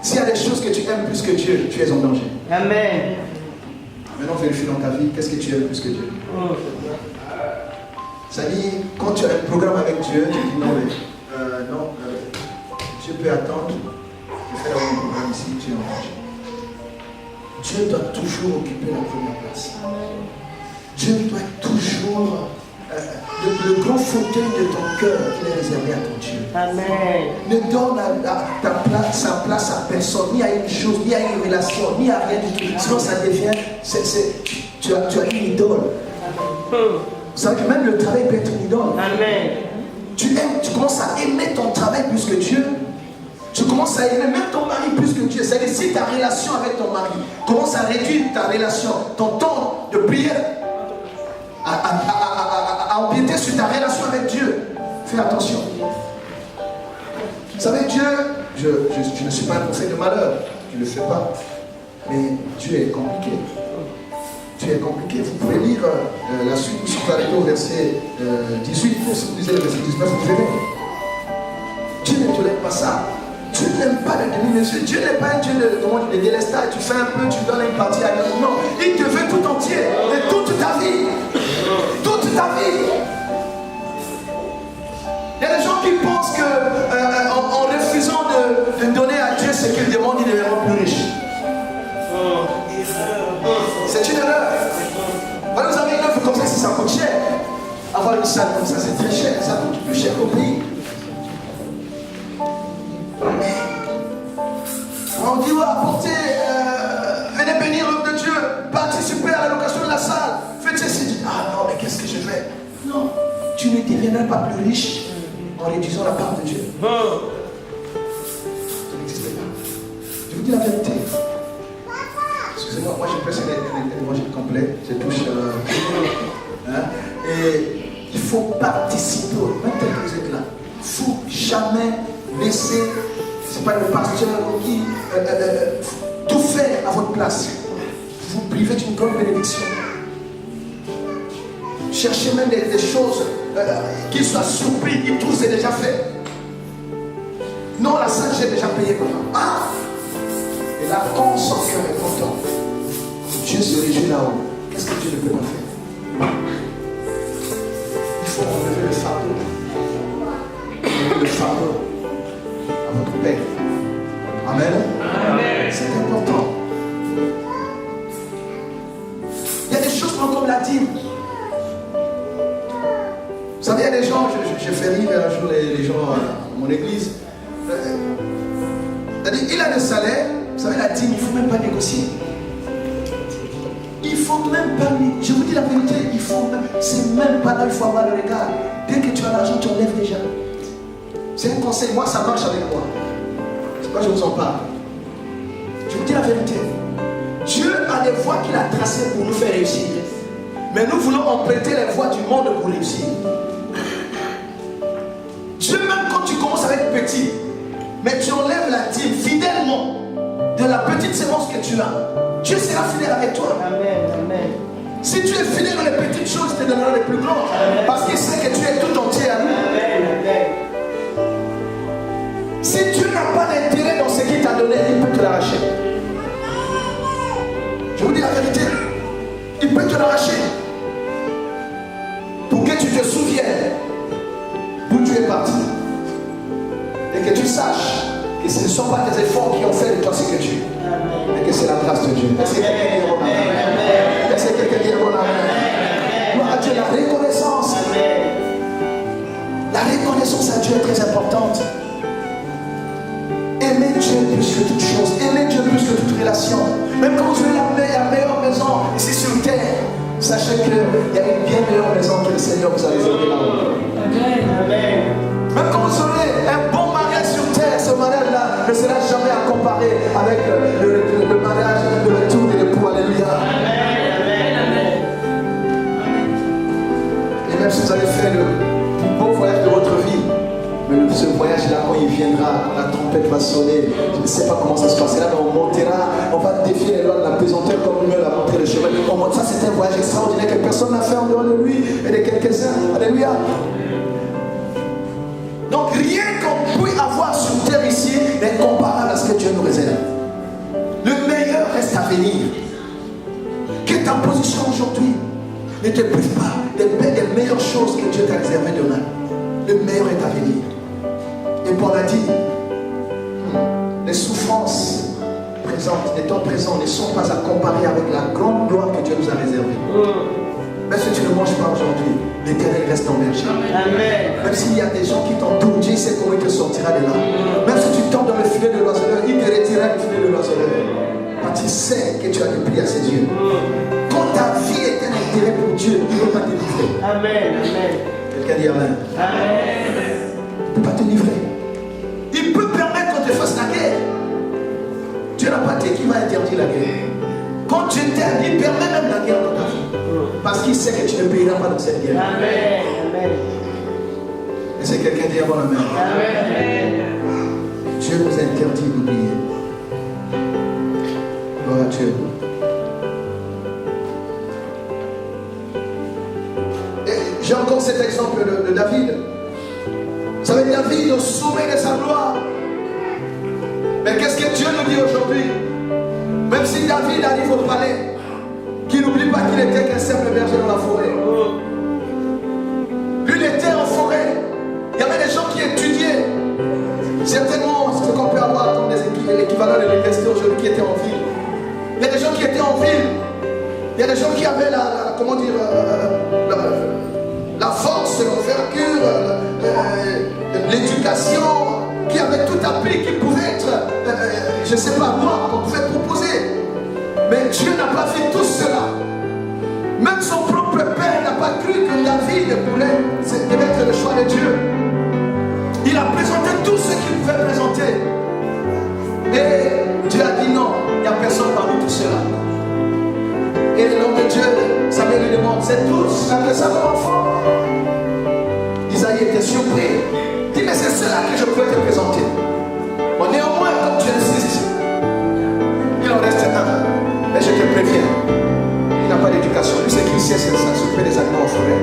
S'il y a des choses que tu aimes plus que Dieu, tu es en danger. Amen. Maintenant, vérifie dans ta vie, qu'est-ce que tu aimes plus que Dieu? C'est-à-dire, quand tu as un programme avec Dieu, tu dis non, mais Dieu peut attendre. Je fais un programme ici, tu es en danger. Dieu doit toujours occuper la première place. Dieu doit toujours... le grand fauteuil de ton cœur, il est réservé à ton Dieu. Amen. Ne donne sa place à personne, ni à une chose, ni à une relation, ni à rien du tout. Sinon ça devient, tu as une idole. Vous savez que même le travail peut être une idole. Amen. Tu commences à aimer ton travail plus que Dieu. Tu commences à aimer même ton mari plus que Dieu. C'est-à-dire si ta relation avec ton mari commence à réduire ta relation, ton temps de prière, à empiéter sur ta relation avec Dieu. Fais attention. Vous savez, Dieu, je ne suis pas un prophète de malheur, je ne le fais pas. Mais Dieu est compliqué. Dieu est compliqué. Vous pouvez lire la suite, si vous allez au verset 18, si vous lisez le verset 19, vous verrez. Dieu ne tolère pas ça. Dieu n'aime pas le demi-mesure. Dieu n'est pas un Dieu de délestage. Tu fais un peu, tu donnes une partie à l'autre. Non, il te veut tout entier. Et toute ta vie. Toute ta vie. Il y a des gens qui pensent qu'en refusant de donner à Dieu ce qu'il demande, il deviendra plus riche. C'est une erreur. Voilà, vous avez une œuvre comme ça, si ça coûte cher. Avoir une salle comme ça, c'est très cher. Ça coûte plus cher qu'au pays. On dit, apportez, venez bénir l'œuvre de Dieu, participez à la location de la salle, faites ceci. Tu dis, ah non, mais qu'est-ce que je fais? Non, tu ne deviendras pas plus riche en réduisant la part de Dieu. Ça n'existe pas. Je vous dis la vérité. Excusez-moi, moi je presse un évangile complet, je touche. Et il faut participer, même tel que vous êtes là. Il ne faut jamais laisser. C'est pas le pasteur qui tout fait à votre place. Vous privez d'une grande bénédiction. Cherchez même des choses qui soient surpris, qui tout c'est déjà fait. Non, la sainte, j'ai déjà payé pour moi. Ah! Et là, quand son cœur est content, Dieu se réjouit là-haut. Qu'est-ce que Dieu ne peut pas faire? Il faut enlever le fardeau. Enlever le fardeau à votre Père. Amen. Amen. C'est important. Il y a des choses comme la dîme. Vous savez, il y a des gens, je fais rire un jour les gens à mon église. C'est-à-dire, il a le salaire, vous savez, la dîme, il ne faut même pas négocier. Il ne faut même pas, je vous dis la vérité, c'est même pas là, il faut avoir le regard. Dès que tu as l'argent, tu enlèves déjà. C'est un conseil, moi ça marche avec moi. C'est pourquoi je vous en parle. Je vous dis la vérité. Dieu a des voies qu'il a tracées pour nous faire réussir. Mais nous voulons emprunter les voies du monde pour réussir. Dieu, même quand tu commences avec petit, mais tu enlèves la dîme fidèlement de la petite semence que tu as, Dieu sera fidèle avec toi. Amen, amen. Si tu es fidèle dans les petites choses, arraché. Pour que tu te souviennes d'où tu es parti. Et que tu saches que ce ne sont pas tes efforts qui ont fait de toi ce que tu es. Mais que c'est la grâce de Dieu. Est-ce que quelqu'un dit bon amen? Est-ce que quelqu'un dit bon amen? Gloire à Dieu, la reconnaissance. La reconnaissance à Dieu est très importante. Aimer Dieu plus que toute chose. Aimer Dieu plus que toute relation. Même quand vous avez la meilleure maison ici sur terre, sachez qu'il y a une bien meilleure maison que le Seigneur vous a réservée là-haut. Même quand vous aurez un bon mariage sur terre, ce mariage-là ne sera jamais à comparer avec le mariage de retour de l'époux. Alléluia. Et même si vous avez fait le plus beau voyage de votre vie, mais ce voyage-là, quand il viendra, la trompette va sonner. Je ne sais pas comment ça se passera, mais on montera, on va défier les lois de la pesanteur comme lui l'a montré le chemin. Ça, c'est un voyage extraordinaire que personne n'a fait en dehors de lui et de quelques-uns. Alléluia. Donc rien qu'on puisse avoir sur terre ici n'est comparable à ce que Dieu nous réserve. Le meilleur reste à venir. Que ta position aujourd'hui ne te prive pas des meilleures choses que Dieu t'a réservées demain. Le meilleur est à venir. Et Paul a dit, les souffrances présentes, les temps présents ne sont pas à comparer avec la grande gloire que Dieu nous a réservée. Même si tu ne manges pas aujourd'hui, l'Éternel reste ton berger. Même s'il y a des gens qui t'entourent, Dieu sait comment il te sortira de là. Même si tu tombes dans le filet de l'oiseleur, il te retirera du filet de l'oiseleur. Quand tu sais que tu as le prix à ses yeux. Quand ta vie est un intérêt pour Dieu, il ne peut pas te livrer. Quelqu'un dit amen. Il ne peut pas te livrer. Il peut permettre qu'on te fasse la guerre. Dieu n'a pas dit qu'il va interdire la guerre. Quand Dieu t'aime, il permet même la guerre dans ta vie. Parce qu'il sait que tu ne payeras pas dans cette guerre. Et c'est quelqu'un dit avant la main. Dieu nous interdit d'oublier. Gloire à Dieu. Et j'ai encore cet exemple de David. Vous savez, David au sommet de sa gloire. Mais qu'est-ce que Dieu nous dit aujourd'hui? Même si David arrive au palais, qu'il n'oublie pas qu'il était qu'un simple berger dans la forêt. Lui, il était en forêt. Il y avait des gens qui étudiaient. Certainement, ce qu'on peut avoir comme l'équivalent de l'université aujourd'hui qui étaient en ville. Il y a des gens qui étaient en ville. Il y a des gens qui avaient la force, l'envergure, l'éducation, qui avaient tout appris, qui pouvaient être, je ne sais pas moi, qu'on pouvait proposer. Mais Dieu n'a pas fait tout cela. Même son propre père n'a pas cru que David pourrait être le choix de Dieu. Il a présenté tout ce qu'il pouvait présenter. Et Dieu a dit non, il n'y a personne parmi tout cela. Et l'homme de Dieu, Samuel lui demande, c'est tout, ça que ça va enfant. Isaïe était surpris. Il dit, mais c'est cela que je peux te présenter. Bon, néanmoins, comme tu insistes, il en reste un. Mais je te préviens, il n'a pas d'éducation. Lui, ce qu'il sait, c'est ça, s'occuper des animaux en forêt.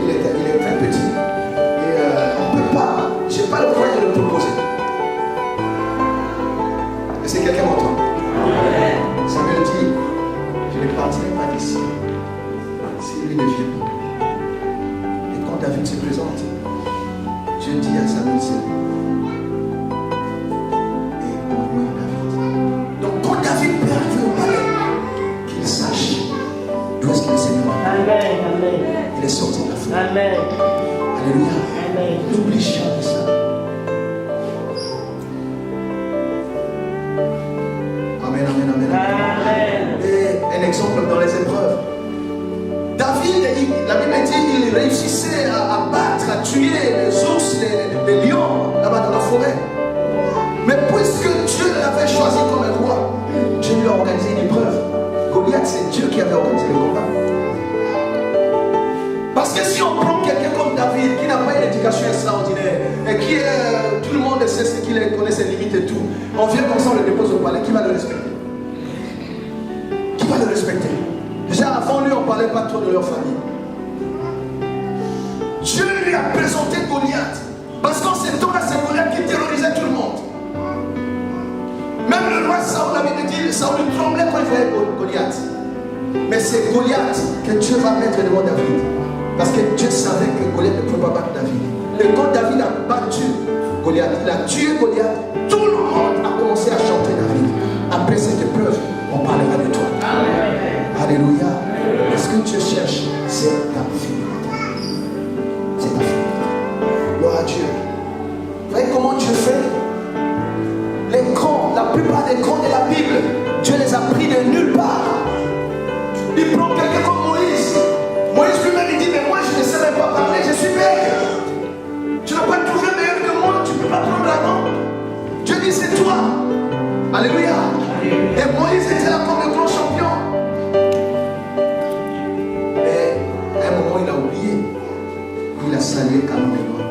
Il est très petit. Et on ne peut pas, je n'ai pas le moyen de le proposer. Est-ce que quelqu'un m'entend? Samuel dit, je ne partirai pas d'ici si lui ne vient pas. Et quand David se présente, Dieu dit à Samuel, et honore David. Donc quand David peut arriver au palais, qu'il sache d'où est-ce qu'il est Seigneur. Il est sorti de la foi. Alléluia. N'oublie jamais ça. Amen. Et un exemple dans les épreuves. David, la Bible dit, il réussissait à battre, à tuer les ours, les lions, là-bas dans la forêt. Mais puisque Dieu l'avait choisi comme un roi, Dieu lui a organisé une épreuve. Goliath, c'est Dieu qui avait organisé le combat. Parce que si on prend quelqu'un comme David, qui n'a pas une éducation extraordinaire, et qui est, tout le monde sait ce qu'il connaît ses limites et tout, on vient comme ça, on le dépose au palais, qui va le respecter? Qui va le respecter? Déjà avant lui, on ne parlait pas trop de leur famille. Dieu lui a présenté Goliath. Parce qu'en ces temps-là, c'est Goliath qui terrorisait tout le monde. Même le roi Saoul, la Bible dit, Saoul tremblait quand il voyait Goliath. Mais c'est Goliath que Dieu va mettre devant David. Parce que Dieu savait que Goliath ne pouvait pas battre David. Et quand David a battu Goliath, il a tué Goliath, tout le monde a commencé à chanter David. Après cette épreuve, on parlera de toi. Amen. Alléluia. Amen. Ce que Dieu cherche, c'est ta fidélité. C'est ta fidélité. Gloire à Dieu. Vous voyez comment Dieu fait? Les grands, la plupart des grands de la Bible, Dieu les a pris de nulle part. Il prend quelqu'un comme Moïse. Moïse lui-même il dit, mais moi je ne sais même pas parler, je suis bête. Tu n'as pas trouvé meilleur que moi, tu ne peux pas prendre la main. Dieu dit, c'est toi. Alléluia. Et Moïse était là comme le grand champion. Mais à un moment il a oublié. Il a salué Canon de Noir.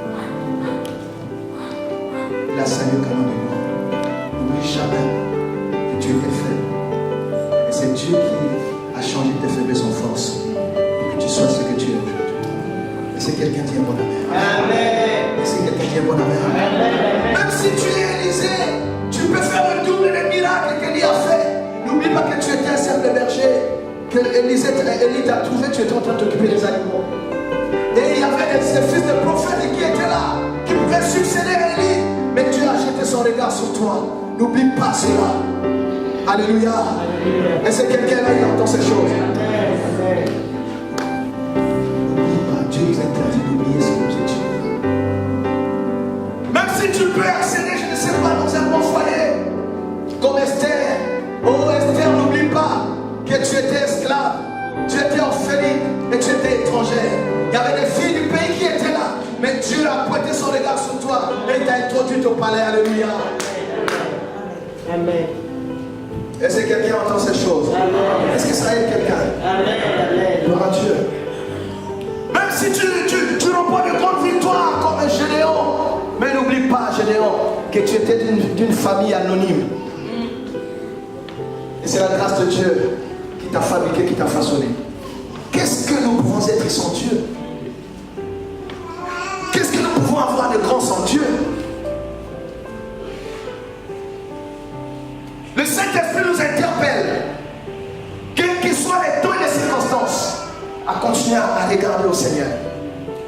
Il a salué Canon de Noir. N'oublie jamais que Dieu est faible. Et c'est Dieu qui a changé tes faiblesses en force. Que tu sois ce que tu es aujourd'hui. Et c'est quelqu'un qui est bon amen. Amen. Et c'est quelqu'un qui est bon amen. Amen. Même si tu es Élisée, tu peux faire le double des miracles qu'Élie a fait. N'oublie pas que tu étais un simple berger. Que Élie t'a trouvé, tu étais en train de t'occuper des animaux. Et il y avait ces fils de prophètes qui étaient là, qui pouvaient succéder à Élie. Mais Dieu a jeté son regard sur toi. N'oublie pas cela. Alléluia. Alléluia. Et c'est quelqu'un là, il entend ces choses. Amen. N'oublie pas, Dieu nous interdit d'oublier ce objectif. Même si tu peux accéder, je ne sais pas, dans un bon foyer, comme Esther. Oh Esther, n'oublie pas que tu étais esclave, tu étais orpheline et tu étais étrangère. Il y avait des filles du pays qui étaient là, mais Dieu a pointé son regard sur toi et t'a introduit au palais. Alléluia. Amen. Est-ce que quelqu'un entend ces choses? Amen. Est-ce que ça aide quelqu'un? Amen. Gloire à Dieu. Même si tu remportes de grandes victoires comme un Gédéon, mais n'oublie pas, Gédéon, que tu étais d'une famille anonyme. Et c'est la grâce de Dieu qui t'a fabriqué, qui t'a façonné. Qu'est-ce que nous pouvons être sans Dieu? Qu'est-ce que nous pouvons avoir de grand sans Dieu? Le Saint-Esprit nous interpelle, quels que soient les temps et les circonstances, à continuer à regarder au Seigneur,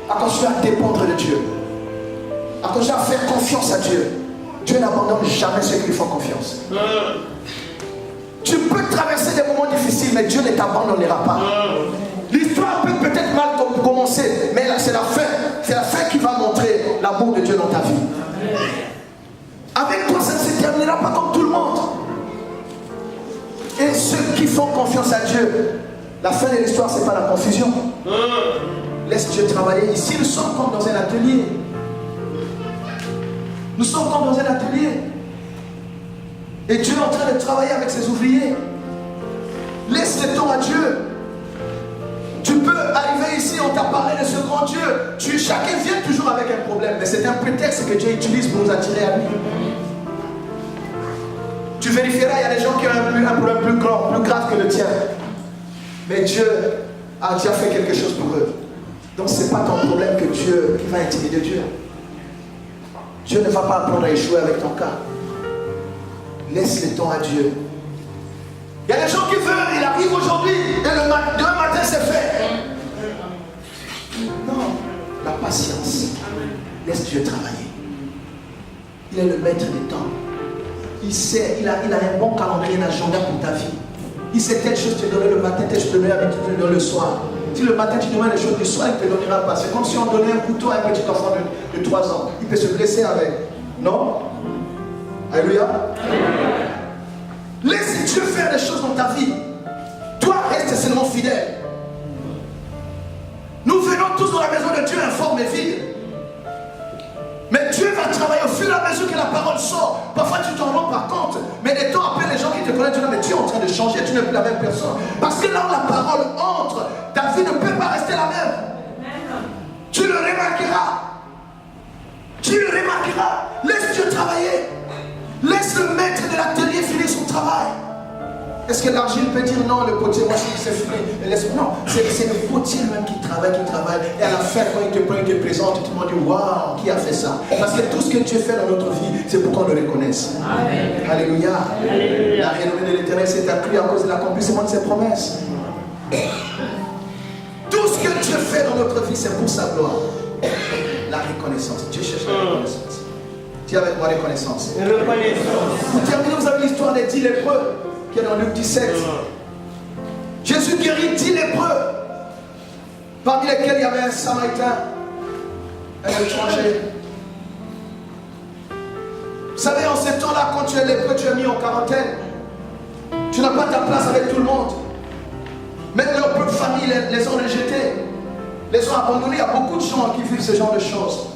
à continuer à dépendre de Dieu, à continuer à faire confiance à Dieu. Dieu n'abandonne jamais ceux qui lui font confiance. Tu peux traverser des moments difficiles, mais Dieu ne t'abandonnera pas. L'histoire peut peut-être mal commencer, mais là c'est la fin. C'est la fin qui va montrer l'amour de Dieu dans ta vie. Avec toi, ça ne se terminera pas comme tout le monde. Et ceux qui font confiance à Dieu, la fin de l'histoire, ce n'est pas la confusion. Laisse Dieu travailler. Ici, nous sommes comme dans un atelier. Nous sommes comme dans un atelier. Et Dieu est en train de travailler avec ses ouvriers. Laisse le temps à Dieu. Tu peux arriver ici, on t'a parlé de ce grand Dieu. Chacun vient toujours avec un problème, mais c'est un prétexte que Dieu utilise pour nous attirer à lui. Tu vérifieras, il y a des gens qui ont un problème plus grand, plus grave que le tien. Mais Dieu a déjà fait quelque chose pour eux. Donc ce n'est pas ton problème que Dieu qui va intimider Dieu. Dieu ne va pas apprendre à échouer avec ton cas. Laisse le temps à Dieu. Il y a des gens qui veulent, il arrive aujourd'hui et demain matin c'est fait. Non, la patience. Laisse Dieu travailler. Il est le maître des temps. Il sait, il a un bon calendrier, un agenda pour ta vie. Il sait telle chose te donner le matin, telle chose te donner le soir. Si le matin tu demandes des choses du soir, il ne te donnera pas. C'est comme si on donnait un couteau à un petit enfant de 3 ans. Il peut se blesser avec. Non? Alléluia. Laisse Dieu faire des choses dans ta vie. Toi, reste seulement fidèle. Nous venons tous dans la maison de Dieu informe et vide. Mais Dieu va travailler au fur et à mesure que la parole sort. Parfois tu t'en rends pas compte. Mais des temps après, les gens qui te connaissent, disent mais Dieu est en train de changer, tu n'es plus la même personne. Parce que là où la parole entre, ta vie ne peut pas rester la même. Tu le remarqueras. Tu le remarqueras. Laisse Dieu travailler. Laisse le maître de l'atelier finir son travail. Est-ce que l'argile peut dire non, le potier, moi c'est fini. Non, c'est le potier même qui travaille. Et à la fin, quand il te prend, il te présente, tu te demandes, waouh, qui a fait ça? Parce que tout ce que Dieu fait dans notre vie, c'est pour qu'on le reconnaisse. Amen. Alléluia. Alléluia. La renommée de l'Éternel s'est accrue à cause de l'accomplissement de ses promesses. Tout ce que Dieu fait dans notre vie, c'est pour sa gloire. La reconnaissance. Dieu cherche la reconnaissance. Dis avec moi reconnaissance. Pour terminer, vous avez l'histoire des 10 lépreux qui est dans Luc 17. Jésus guérit 10 lépreux, parmi lesquels il y avait un Samaritain, un étranger. Vous savez, en ces temps-là, quand tu es lépreux, tu es mis en quarantaine. Tu n'as pas ta place avec tout le monde. Même leur propre famille les ont rejetés, les ont abandonnés. Il y a beaucoup de gens qui vivent ce genre de choses.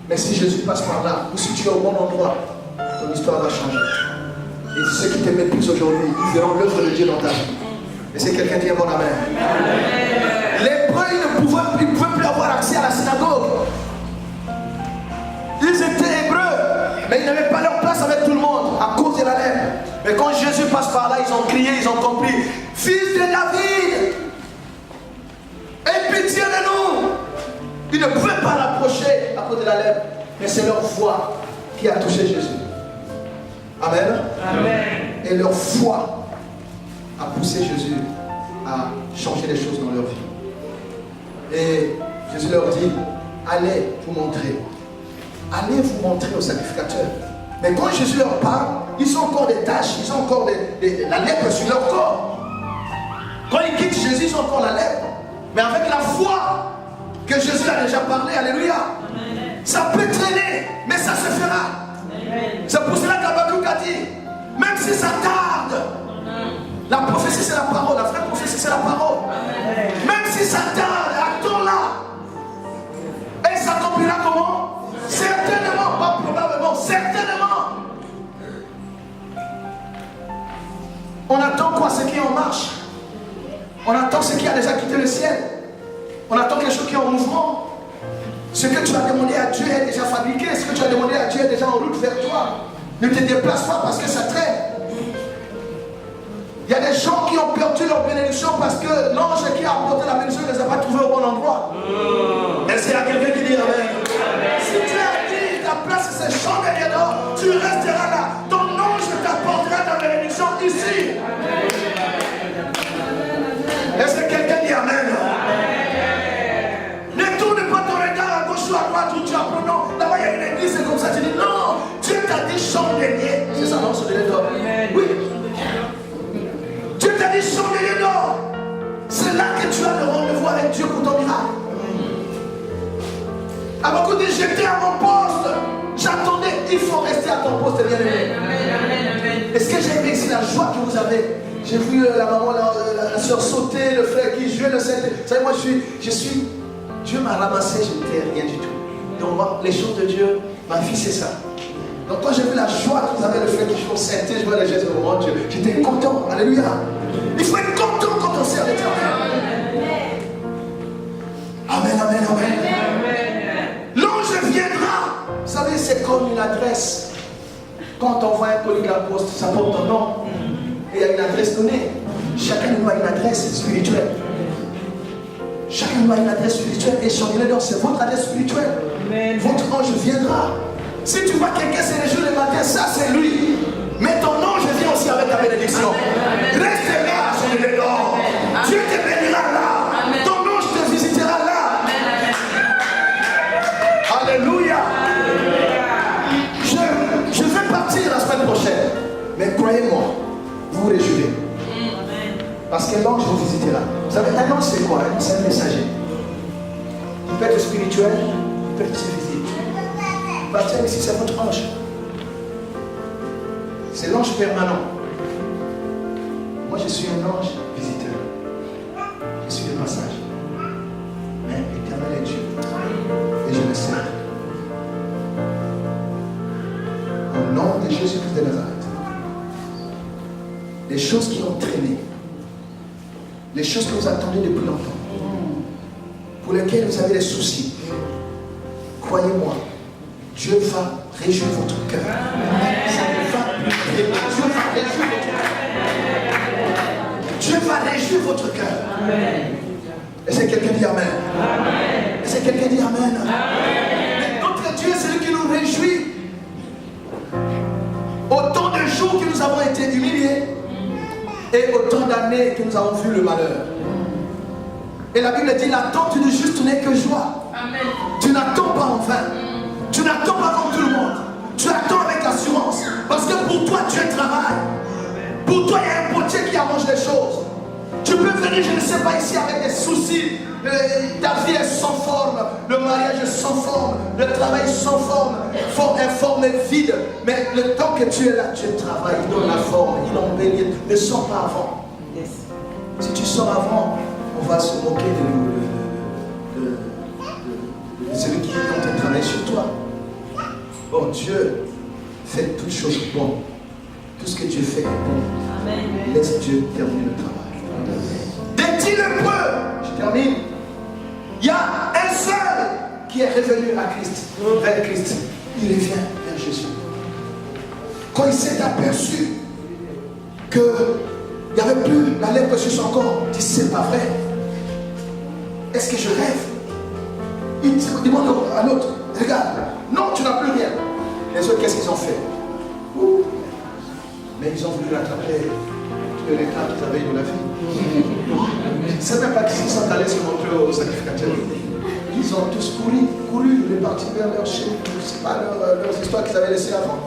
Mais si Jésus passe par là, ou si tu es au bon endroit, ton histoire va changer. Et ceux qui te méprisent aujourd'hui, ils verront l'œuvre de Dieu dans ta vie. Et c'est quelqu'un qui dit un bon amen. Les lépreux, ils ne pouvaient plus avoir accès à la synagogue. Ils étaient hébreux, mais ils n'avaient pas leur place avec tout le monde à cause de la lèpre. Mais quand Jésus passe par là, ils ont crié, ils ont compris: Fils de David, aie pitié de nous. Ils ne pouvaient pas l'approcher à cause de la lèpre, mais c'est leur foi qui a touché Jésus. Amen. Amen. Et leur foi a poussé Jésus à changer les choses dans leur vie. Et Jésus leur dit: allez vous montrer. Allez vous montrer au sacrificateur. Mais quand Jésus leur parle, ils ont encore des taches, ils ont encore la lèpre sur leur corps. Quand ils quittent Jésus, ils ont encore la lèpre. Mais avec la foi que Jésus a déjà parlé, alléluia, ça peut traîner, mais ça se fera. C'est pour cela qu'Habakkuk a dit: même si ça tarde, la prophétie c'est la parole, la vraie prophétie c'est la parole. Même si ça tarde, attends-la. Et ça s'accomplira comment? Certainement, pas probablement, certainement. On attend quoi? Ce qui est en marche. On attend ce qui a déjà quitté le ciel. On attend quelque chose qui est en mouvement. Ce que tu as demandé à Dieu est déjà fabriqué. Ce que tu as demandé à Dieu est déjà en route vers toi. Ne te déplace pas parce que ça traîne. Il y a des gens qui ont perdu leur bénédiction parce que l'ange qui a apporté la bénédiction ne les a pas trouvés au bon endroit. Est-ce qu'il y a quelqu'un qui dit amen? Si tu as dit ta place c'est champ derrière dehors, tu resteras là. Ton ange t'apportera ta bénédiction ici. Est-ce que quelqu'un dit amen? Ne tourne pas ton regard à gauche ou à droite où tu apprends. Non, là-bas il y a une église, c'est comme ça. Tu dis non, Dieu t'a dit chandelier. C'est ça, non, chandelier d'or. Oui. Dieu t'a dit chandelier d'or. C'est là que tu as le rendez-vous avec Dieu pour ton miracle. À beaucoup dit: j'étais à mon poste, j'attendais. Il faut rester à ton poste, bien aimé. Est-ce que j'ai aimé ici la joie que vous avez? J'ai vu la maman, la soeur sauter, le frère qui jouait le synthé. Vous savez, moi je suis. Dieu m'a ramassé, je n'étais rien du tout. Donc moi, les choses de Dieu, ma vie c'est ça. Donc quand j'ai vu la joie que vous avez, le frère qui joue au synthé, je vois les gestes de mon Dieu, j'étais content. Alléluia. Il faut être content quand on sert l'Éternel. Amen, amen, amen. L'ange viendra. Vous savez, c'est comme une adresse. Quand on voit un colis de la poste, ça porte un nom. Et il y a une adresse donnée. Chacun de nous a une adresse spirituelle. Chacun de nous a une adresse spirituelle. Et chandelier d'or, c'est votre adresse spirituelle. Amen. Votre ange viendra. Si tu vois quelqu'un se réjouir le matin, ça c'est lui. Mais ton ange vient aussi avec ta bénédiction. Reste là, chandelier d'or. Dieu te bénira là. Amen. Ton ange te visitera là. Amen. Alléluia. Je vais partir la semaine prochaine. Mais croyez-moi, vous vous réjouirez. Parce que l'ange vous visitera. Vous savez, un ange c'est quoi? C'est un messager. Il peut être spirituel, il peut être physique. Baptême ici, c'est votre ange. C'est l'ange permanent. Moi, je suis un ange visiteur. Je suis de passage. Mais l'Éternel est Dieu. Et je le sais. Au nom de Jésus-Christ de Nazareth, les choses qui ont traîné, les choses que vous attendez depuis longtemps, pour lesquelles vous avez des soucis, croyez-moi, Dieu va réjouir votre cœur. Dieu va réjouir votre cœur. Est-ce que quelqu'un dit amen? Est-ce que quelqu'un dit amen? Mais notre Dieu, c'est lui qui nous réjouit. Autant de jours que nous avons été humiliés, et autant d'années que nous avons vu le malheur. Et la Bible dit, l'attente du juste n'est que joie. Amen. Tu n'attends pas en vain. Tu n'attends pas comme tout le monde. Tu attends avec assurance. Parce que pour toi, Dieu travaille. Pour toi, il y a un potier qui arrange les choses. Tu peux venir, je ne sais pas, ici avec des soucis. Ta vie est sans forme. Le mariage est sans forme. Le travail est sans forme. Informe et vide. Mais le temps que tu es là, Dieu travaille. Il donne la forme. Il embellit. Ne sors pas avant. Yes. Si tu sors avant, on va se moquer de celui qui est en train de travailler sur toi. Bon, Dieu fait toutes choses bonnes. Tout ce que Dieu fait est bon. Amen. Laisse Dieu terminer le travail. Dès qu'il le peut, je termine. Il y a un seul qui est revenu à Christ, vers Christ. Il revient vers Jésus. Quand il s'est aperçu qu'il n'y avait plus la lèpre sur son corps, il dit, c'est pas vrai. Est-ce que je rêve? Il demande à l'autre, regarde, non, tu n'as plus rien. Les autres, qu'est-ce qu'ils ont fait? Mais ils ont voulu rattraper tous les réclams qu'ils avaient de la vie. Je ne sais même pas qu'ils sont allés se montrer aux sacrificateurs. Ils ont tous couru, répartis vers leur chef, je ne sais pas leurs histoires qu'ils avaient laissées avant.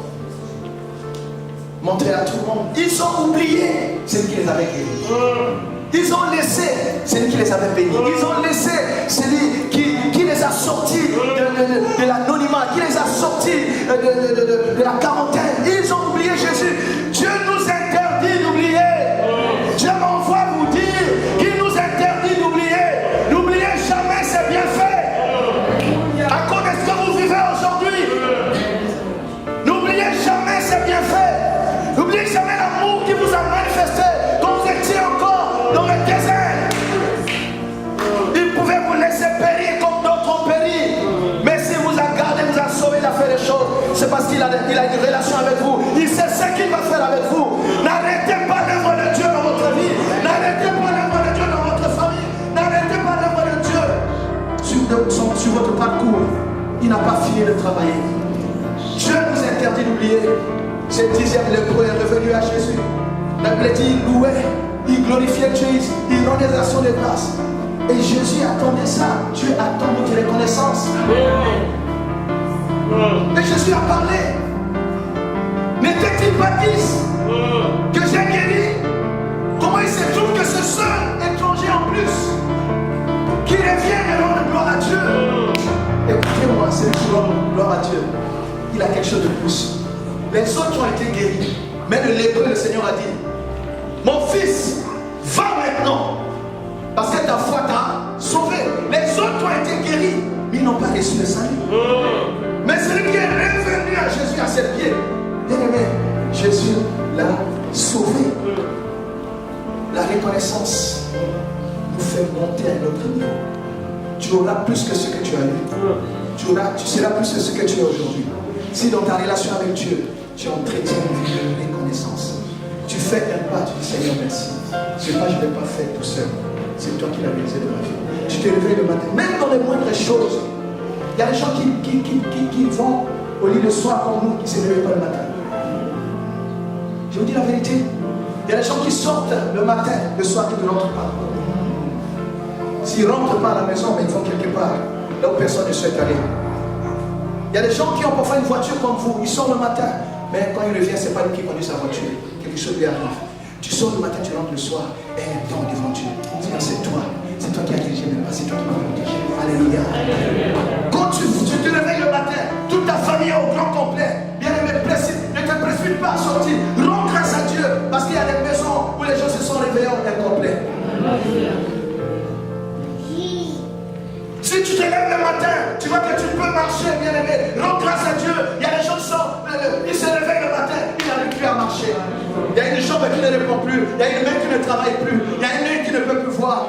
Montrer à tout le monde. Ils ont oublié celui qui les avait guéris. Ils ont laissé celui qui les avait bénis. Ils ont laissé celui qui les a sortis de l'anonymat, qui les a sortis de la quarantaine. Ils ont oublié Jésus. Dieu nous interdit d'oublier. Dieu m'envoie vous dire qu'il nous interdit d'oublier. N'oubliez jamais ses bienfaits. À cause de ce que vous vivez aujourd'hui. N'oubliez jamais ses bienfaits. N'oubliez jamais l'amour qui vous a manifesté quand vous étiez encore dans le désert. Il pouvait vous laisser périr comme d'autres ont péri. Mais s'il vous a gardé, vous a sauvé, il a fait les choses. C'est parce qu'il a une relation avec vous. Il sait ce qu'il va faire avec vous. N'arrêtez pas l'œuvre de Dieu dans votre vie. N'arrêtez pas l'œuvre de Dieu dans votre famille. N'arrêtez pas l'œuvre de Dieu sur votre parcours. Il n'a pas fini de travailler. Dieu nous interdit d'oublier. Ce dixième lépreux est revenu à Jésus. La Bible dit, il louait, il glorifiait Dieu, il rendait des actions de grâce. Et Jésus attendait ça. Dieu attend notre reconnaissance. Et Jésus a parlé. N'était-il pas 10 que j'ai guéri? Comment il se trouve que ce seul étranger en plus qui revient et rend gloire à Dieu? Écoutez-moi, c'est qui rend gloire à Dieu. Il a quelque chose de plus. Les autres ont été guéris. Mais le lépreux, le Seigneur a dit, mon fils, va maintenant. Parce que ta foi t'a sauvé. Les autres ont été guéris, mais ils n'ont pas reçu le salut. Mais celui qui est revenu à Jésus à ses pieds, bien aimé, Jésus l'a sauvé. La reconnaissance nous fait monter à un autre niveau. Tu auras plus que ce que tu as eu. Tu seras plus que ce que tu es aujourd'hui. Si dans ta relation avec Dieu, tu entretiens une vie de reconnaissance, tu fais un pas, tu dis Seigneur merci. Ce pas je ne l'ai pas fait tout seul. C'est toi qui l'as réalisé de ma vie. Tu te réveilles le matin, même dans les moindres choses. Il y a des gens qui vont au lit le soir comme nous, qui ne se réveillent pas le matin. Je vous dis la vérité. Il y a des gens qui sortent le matin, le soir qui ne rentrent pas. S'ils ne rentrent pas à la maison, mais ils vont quelque part, là où personne ne souhaite aller. Il y a des gens qui ont parfois une voiture comme vous, ils sortent le matin, mais quand ils reviennent, ce n'est pas lui qui conduit sa voiture. Quelque chose lui arrive. Tu sors le matin, tu rentres le soir, et un temps devant Dieu. C'est toi qui as dirigé, mais pas c'est toi qui m'as dirigé. Alléluia. Quand tu te réveilles le matin, toute ta famille est au grand complet. Bien aimé, ne te précipite pas à sortir. Rends grâce à Dieu, parce qu'il y a des maisons où les gens se sont réveillés en incomplet. Si tu te lèves le matin, tu vois que tu peux marcher, bien aimé. Rends grâce à Dieu. Il y a des gens qui ils se réveillent le matin, ils n'arrivent plus à marcher. Il y a une jambe qui ne répond plus. Il y a une main qui ne travaille plus. Il y a une œil qui ne peut plus voir.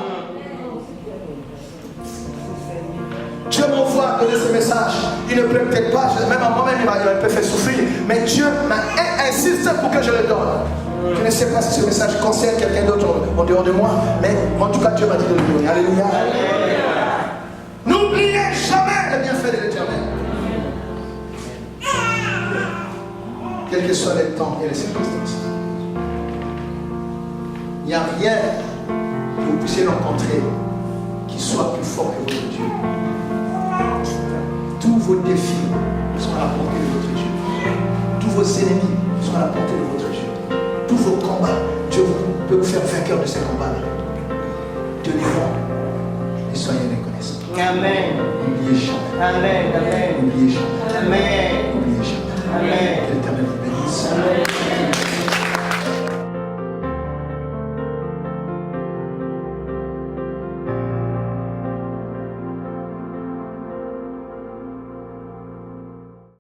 Dieu m'envoie donner ce message. Il ne peut peut-être pas, même à moi-même, il m'a peut fait souffrir. Mais Dieu insiste pour que je le donne. Je ne sais pas si ce message concerne quelqu'un d'autre en dehors de moi. Mais en tout cas, Dieu m'a dit de le donner. Alléluia. N'oubliez jamais le bienfait de l'Éternel. Quels que soient les temps et les circonstances. n'y a rien que vous puissiez rencontrer qui soit plus fort que votre Dieu. Tous vos défis sont à la portée de votre Dieu. Tous vos ennemis sont à la portée de votre Dieu. Tous vos combats, Dieu peut vous faire vainqueur de ces combats-là. Tenez-vous et soyez reconnaissants. Amen. N'oubliez jamais. Amen. Amen. N'oubliez jamais. Amen. N'oubliez jamais. Amen. Que l'Éternel vous bénisse. Amen.